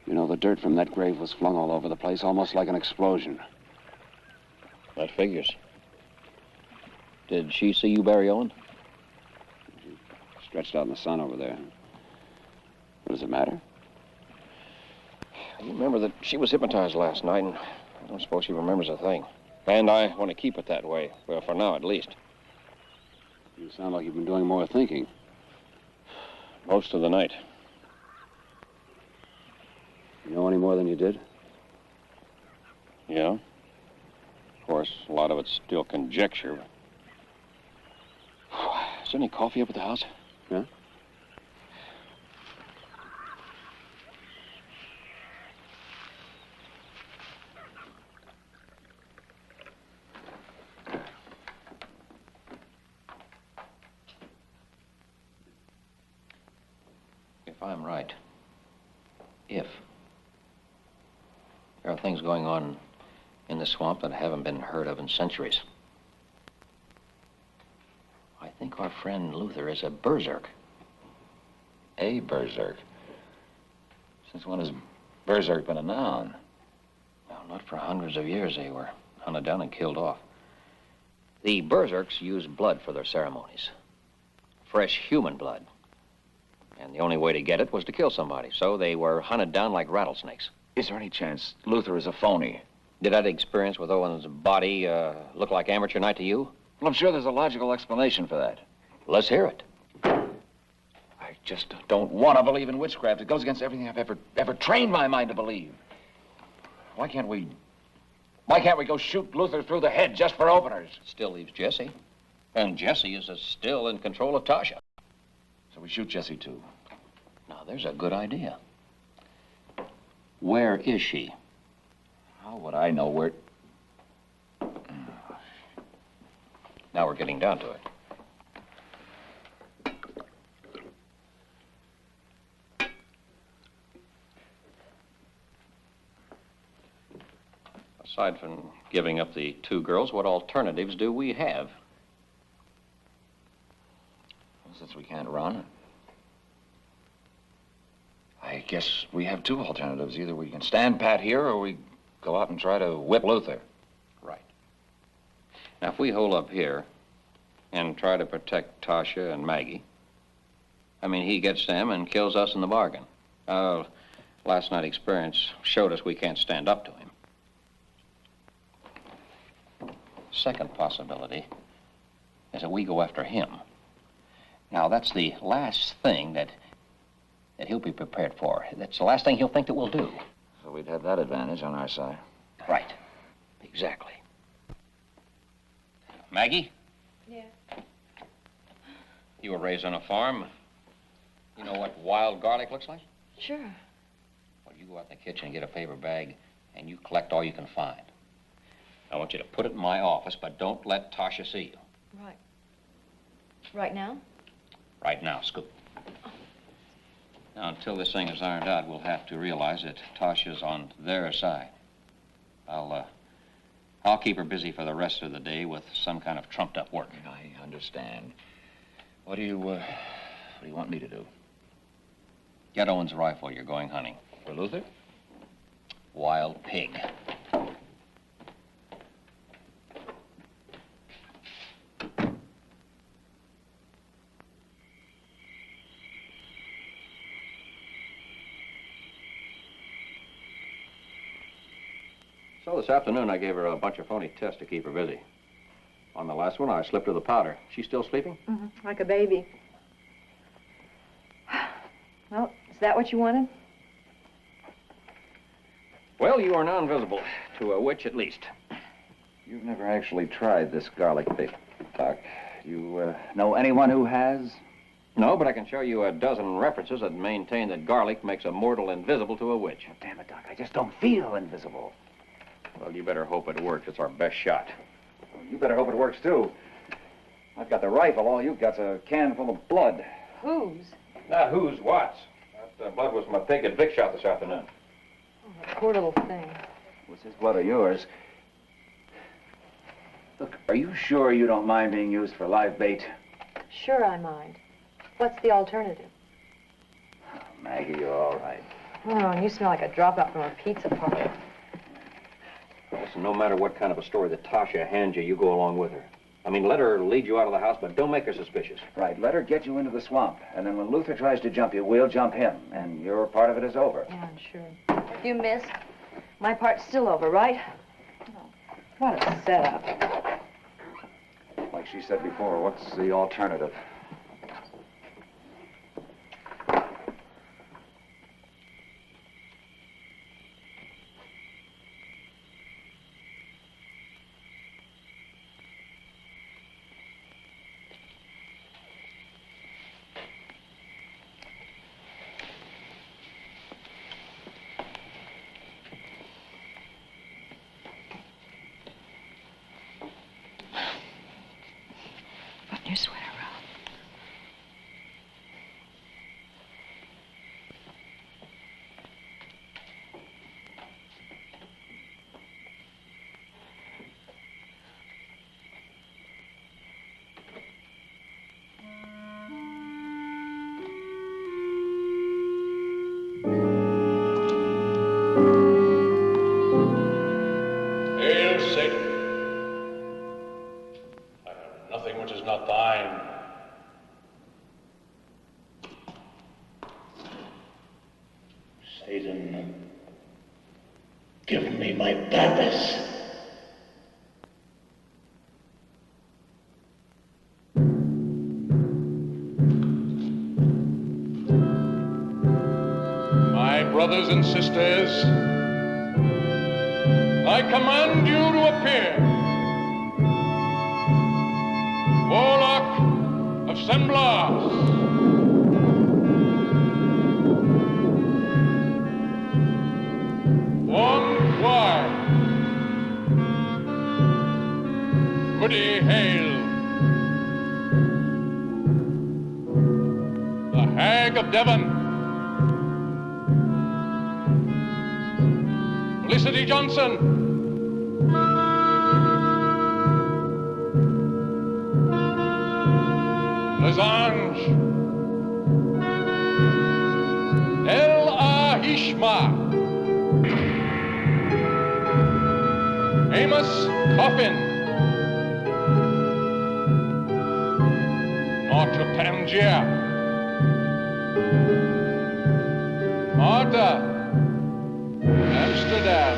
You know, the dirt from that grave was flung all over the place, almost like an explosion. That figures. Did she see you bury Owen? She stretched out in the sun over there. What does it matter? You remember that she was hypnotized last night, and I don't suppose she remembers a thing. And I want to keep it that way, well, for now at least. You sound like you've been doing more thinking. Most of the night. You know any more than you did? Yeah. Of course, a lot of it's still conjecture. Is there any coffee up at the house? Yeah? If I'm right, if there are things going on in the swamp that haven't been heard of in centuries, I think our friend Luther is a berserk. A berserk? Since when has berserk been a noun? Well, not for hundreds of years. They were hunted down and killed off. The berserks use blood for their ceremonies. Fresh human blood. And the only way to get it was to kill somebody, so they were hunted down like rattlesnakes. Is there any chance Luther is a phony? Did that experience with Owen's body look like amateur night to you? Well, I'm sure there's a logical explanation for that. Let's hear it. I just don't want to believe in witchcraft. It goes against everything I've ever trained my mind to believe. Why can't we go shoot Luther through the head just for openers? Still leaves Jesse. And Jesse is still in control of Tasha. So we shoot Jesse, too. Now, there's a good idea. Where is she? How would I know where... Now we're getting down to it. Aside from giving up the two girls, what alternatives do we have? Well, since we can't run, I guess we have two alternatives. Either we can stand pat here, or we go out and try to whip Luther. Right. Now, if we hole up here and try to protect Tasha and Maggie, I mean, he gets them and kills us in the bargain. Last night's experience showed us we can't stand up to him. Second possibility is that we go after him. Now, that's the last thing that he'll be prepared for. That's the last thing he'll think that we'll do. So we'd have that advantage on our side. Right. Exactly. Maggie? Yeah. You were raised on a farm. You know what wild garlic looks like? Sure. Well, you go out in the kitchen and get a paper bag, and you collect all you can find. I want you to put it in my office, but don't let Tasha see you. Right. Right now? Right now, Scoop. Now, until this thing is ironed out, we'll have to realize that Tasha's on their side. I'll keep her busy for the rest of the day with some kind of trumped-up work. I understand. What do you want me to do? Get Owen's rifle. You're going hunting. For Luther? Wild pig. So this afternoon, I gave her a bunch of phony tests to keep her busy. On the last one, I slipped her the powder. She's still sleeping? Mm-hmm. Like a baby. Well, is that what you wanted? Well, you are now invisible. To a witch, at least. You've never actually tried this garlic bait, Doc. You know anyone who has? No, but I can show you a dozen references that maintain that garlic makes a mortal invisible to a witch. Oh, damn it, Doc. I just don't feel invisible. Well, you better hope it works. It's our best shot. Well, you better hope it works, too. I've got the rifle. All you've got's a can full of blood. Whose? Not whose, what's. That blood was from a pig that Vic shot this afternoon. Oh, that poor little thing. Was his blood or yours? Look, are you sure you don't mind being used for live bait? Sure I mind. What's the alternative? Oh, Maggie, you're all right. Oh, and you smell like a dropout from a pizza party. Listen, no matter what kind of a story that Tasha hands you, you go along with her. I mean, let her lead you out of the house, but don't make her suspicious. Right, let her get you into the swamp. And then when Luther tries to jump you, we'll jump him. And your part of it is over. Yeah, I'm sure. You missed. My part's still over, right? Oh, what a setup. Like she said before, what's the alternative? Put your sweater around. Hail, Satan. I have nothing which is not thine. Satan, give me my purpose. My brothers and sisters, I command you to appear. Warlock of San Blas. One wide. Goody hail. The Hag of Devon. Felicity Johnson. Lezange. El Ahishma. Amos Coffin. Notre Tangier. Martha. Amsterdam.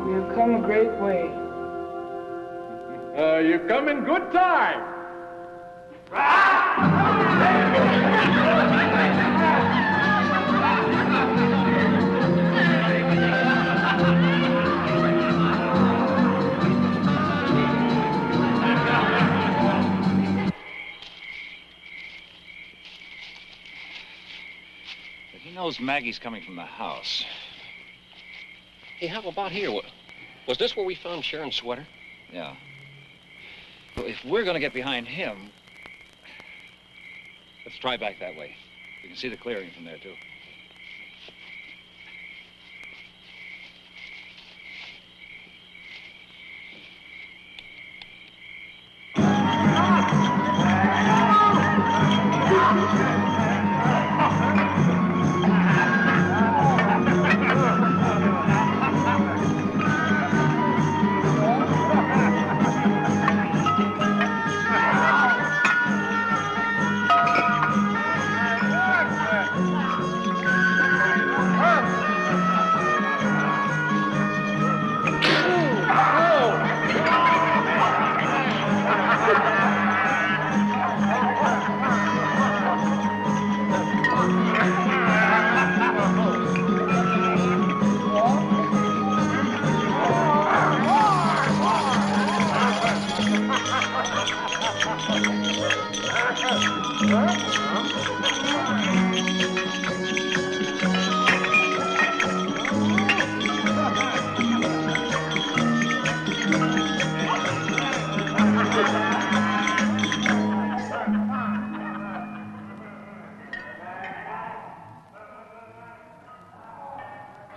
We have come a great way. You come in good time. knows Maggie's coming from the house. Hey, how about here? Was this where we found Sharon's sweater? Yeah. Well, if we're gonna get behind him, let's try back that way. We can see the clearing from there, too.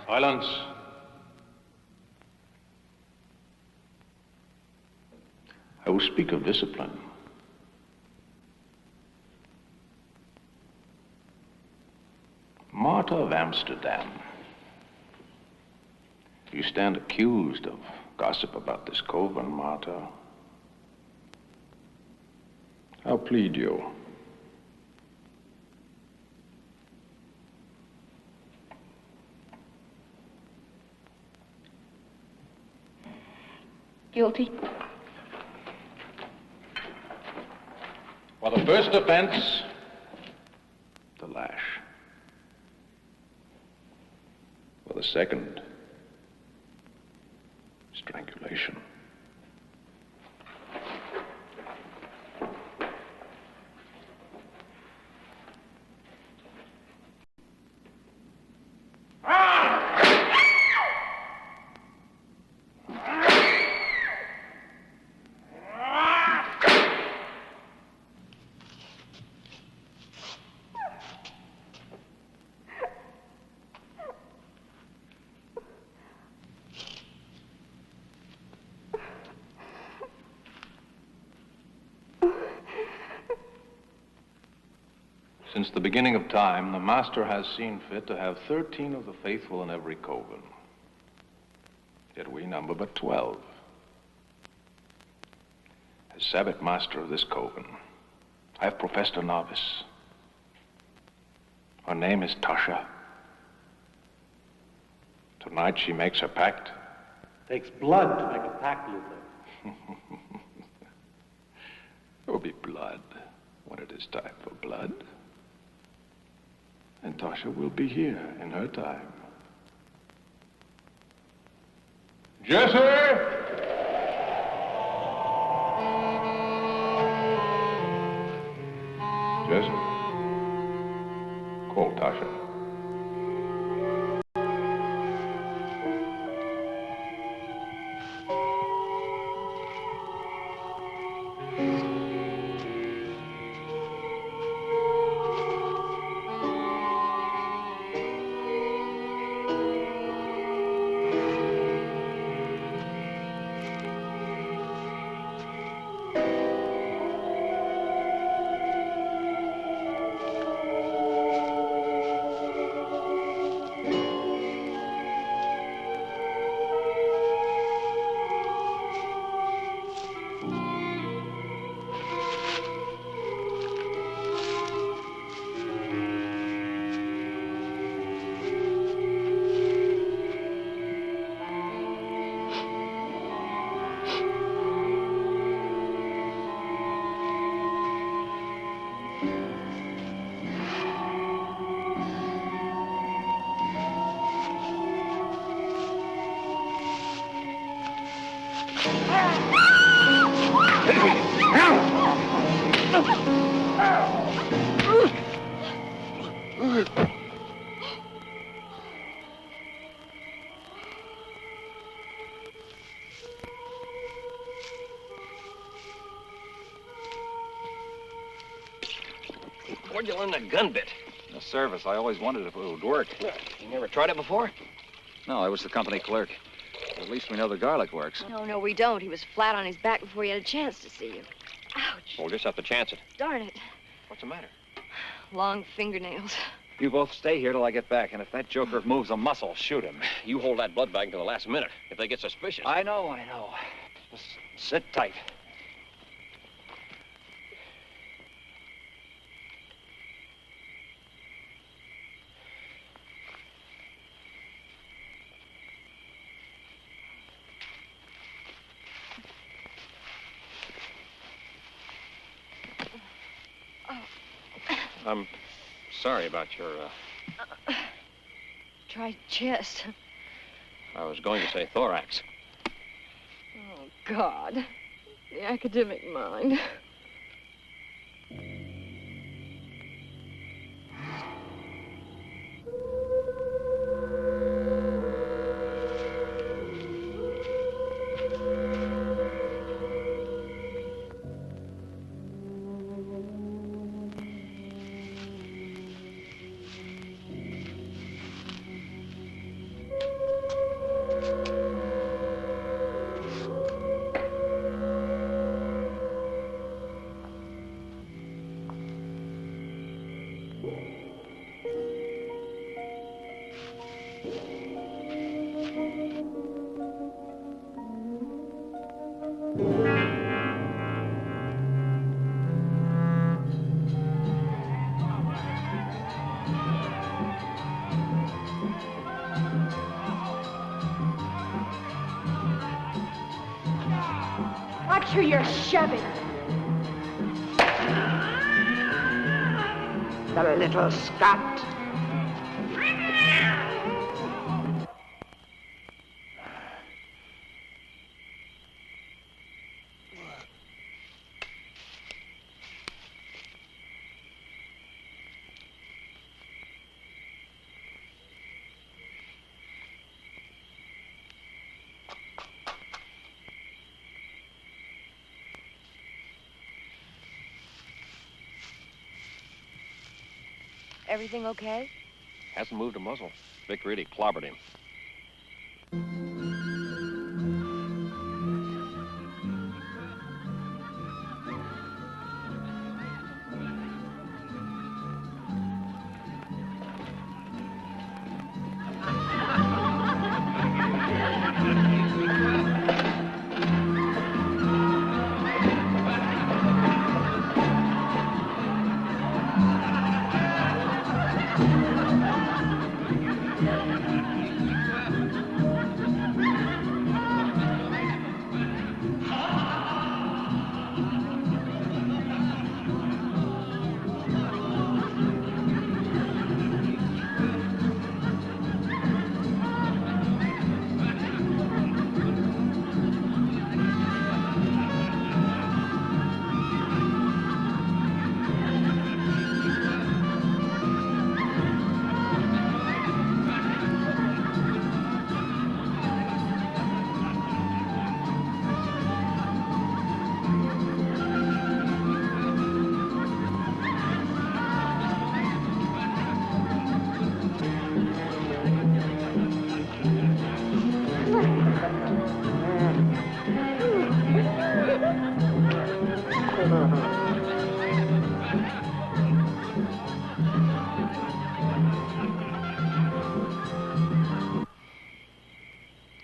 Silence. I will speak of discipline. Martha of Amsterdam. You stand accused of gossip about this coven, Martha. How plead you? Guilty. For the first offense, the lash. For the second, strangulation. Since the beginning of time, the Master has seen fit to have 13 of the faithful in every coven. Yet we number but 12. As Sabbath Master of this coven, I have professed a novice. Her name is Tasha. Tonight she makes her pact. Takes blood to make a pact, Luther. There will be blood when it is time for blood. And Tasha will be here in her time. Jesse! Jesse, call Tasha. Where'd you learn the gun bit? In the service. I always wondered if it would work. You never tried it before? No, I was the company clerk. At least we know the garlic works. No, we don't. He was flat on his back before he had a chance to see you. Ouch. We'll just have to chance it. Darn it. What's the matter? Long fingernails. You both stay here till I get back, and if that joker moves a muscle, shoot him. You hold that blood bag until the last minute. If they get suspicious. I know. Just sit tight. I'm sorry about your, Try chest. I was going to say thorax. Oh, God. The academic mind. Watch who you're shoving. The little scut. Everything okay? Hasn't moved a muzzle. Vic really clobbered him.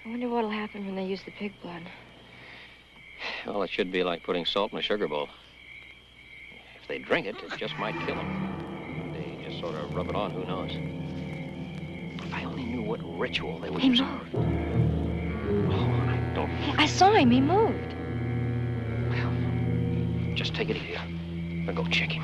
I wonder what'll happen when they use the pig blood. Well, it should be like putting salt in a sugar bowl. If they drink it, it just might kill them. They just sort of rub it on, who knows. If I only knew what ritual they were using. Moved. Oh, I don't... I saw him. He moved. Well, just take it easy. I'll go check him.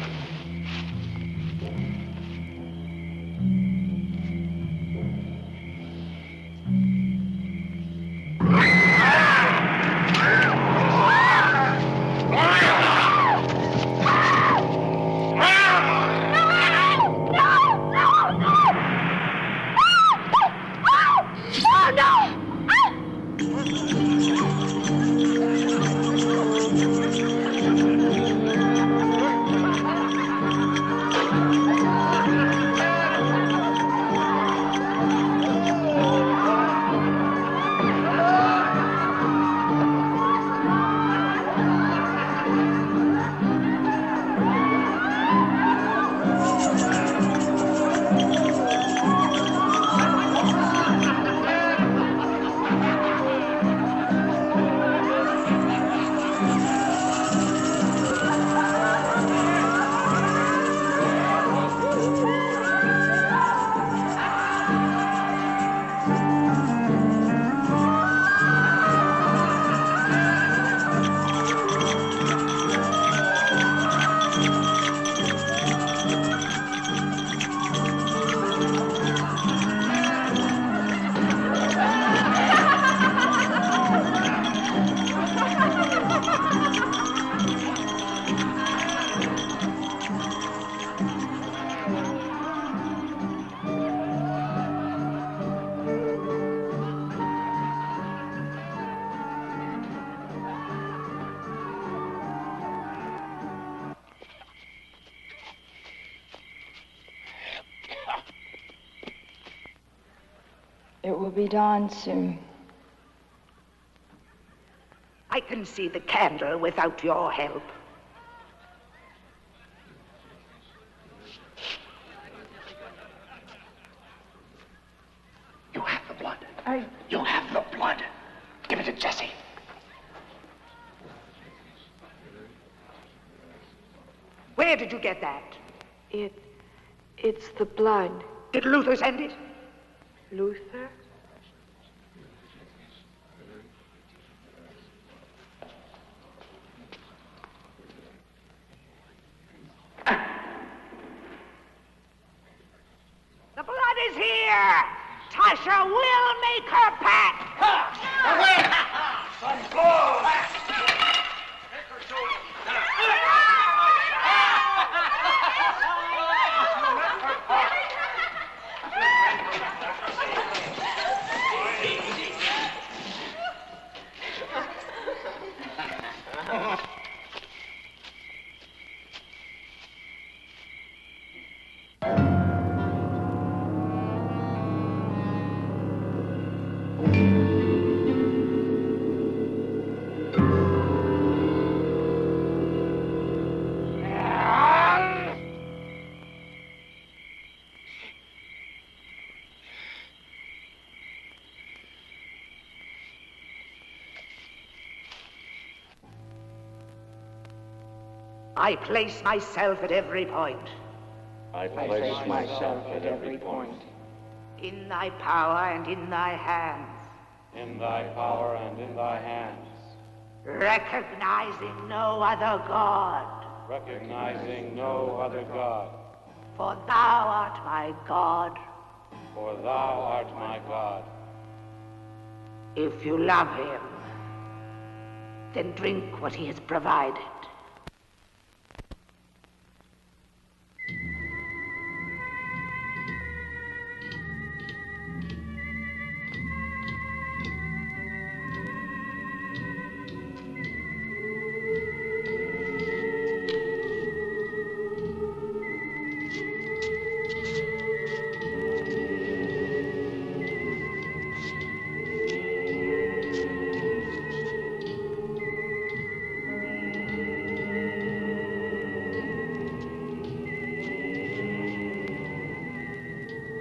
It will be dawn soon. I can see the candle without your help. You have the blood. You have the blood. Give it to Jesse. Where did you get that? It's the blood. Did Luther send it? Luther? The blood is here! Tasha will make her pact! I place myself at every point. I place myself at every point. In thy power and in thy hands. In thy power and in thy hands. Recognizing no other God. Recognizing no other God. For thou art my God. For thou art my God. If you love him, then drink what he has provided.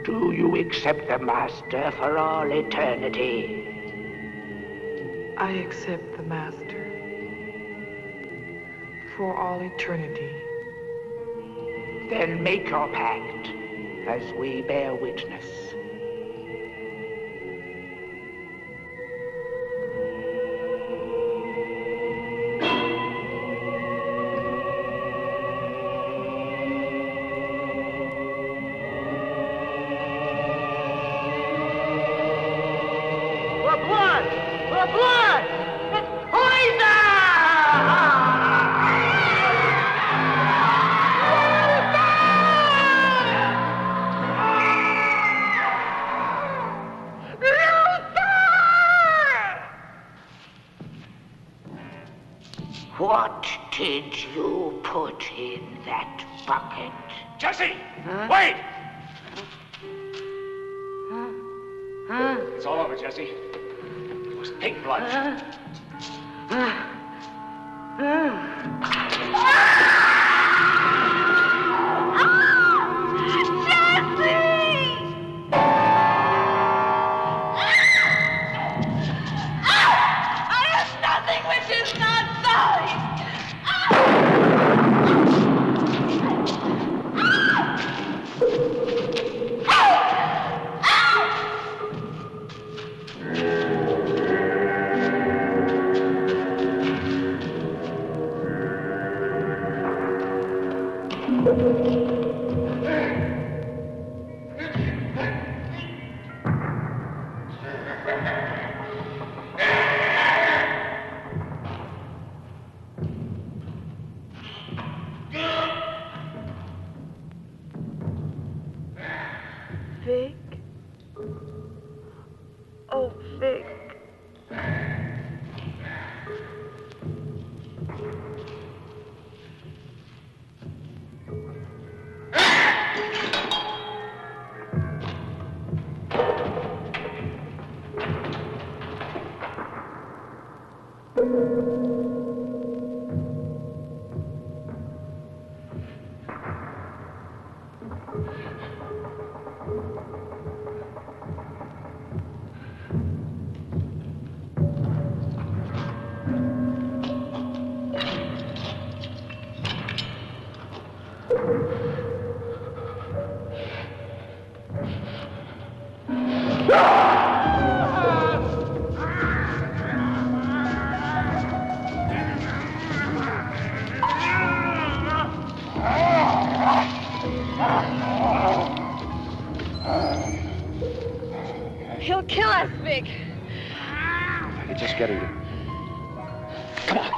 Do you accept the Master for all eternity? I accept the Master for all eternity. Then make your pact as we bear witness. What did you put in that bucket? Jesse! Huh? Wait! Huh? It's all over, Jesse. It was pig blood. Vic? Oh, Vic. He'll kill us, Vic. You're just getting to... Come on.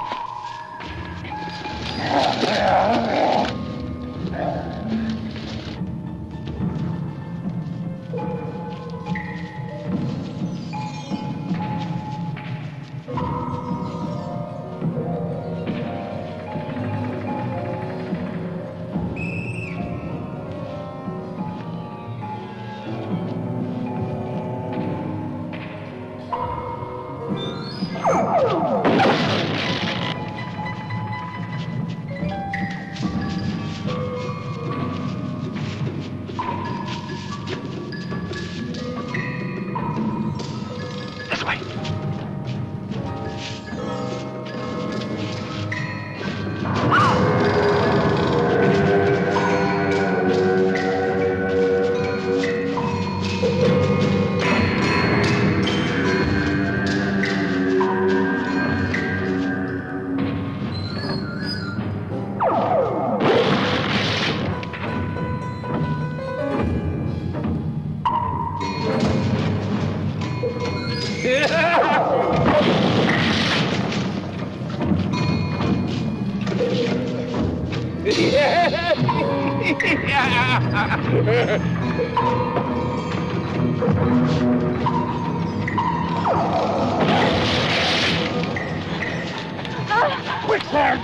Quick, there!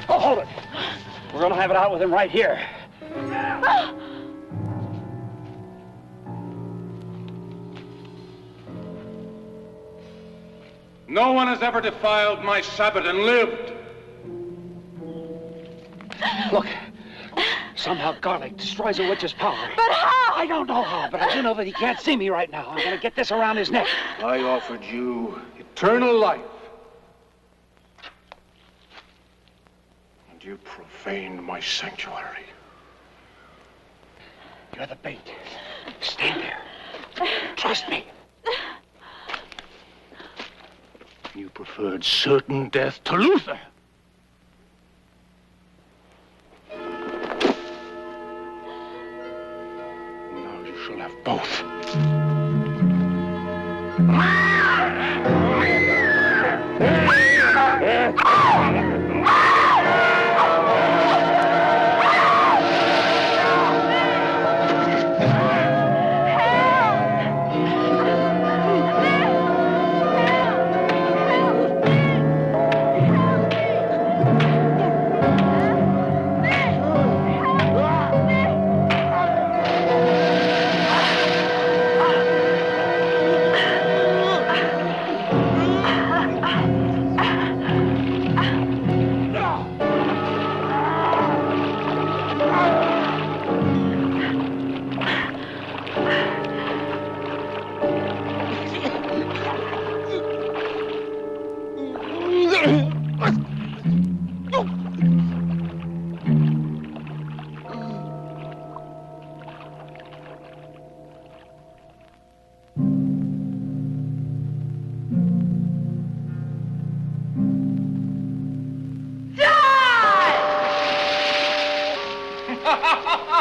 Oh, hold it. We're gonna have it out with him right here. No one has ever defiled my Sabbath and lived. Look, somehow garlic destroys a witch's power. But how? I don't know how, but I do know that he can't see me right now. I'm gonna get this around his neck. I offered you eternal life. And you profaned my sanctuary. You're the bait. Stand there. Trust me. You preferred certain death to Luther. Now you shall have both. Ha ha ha!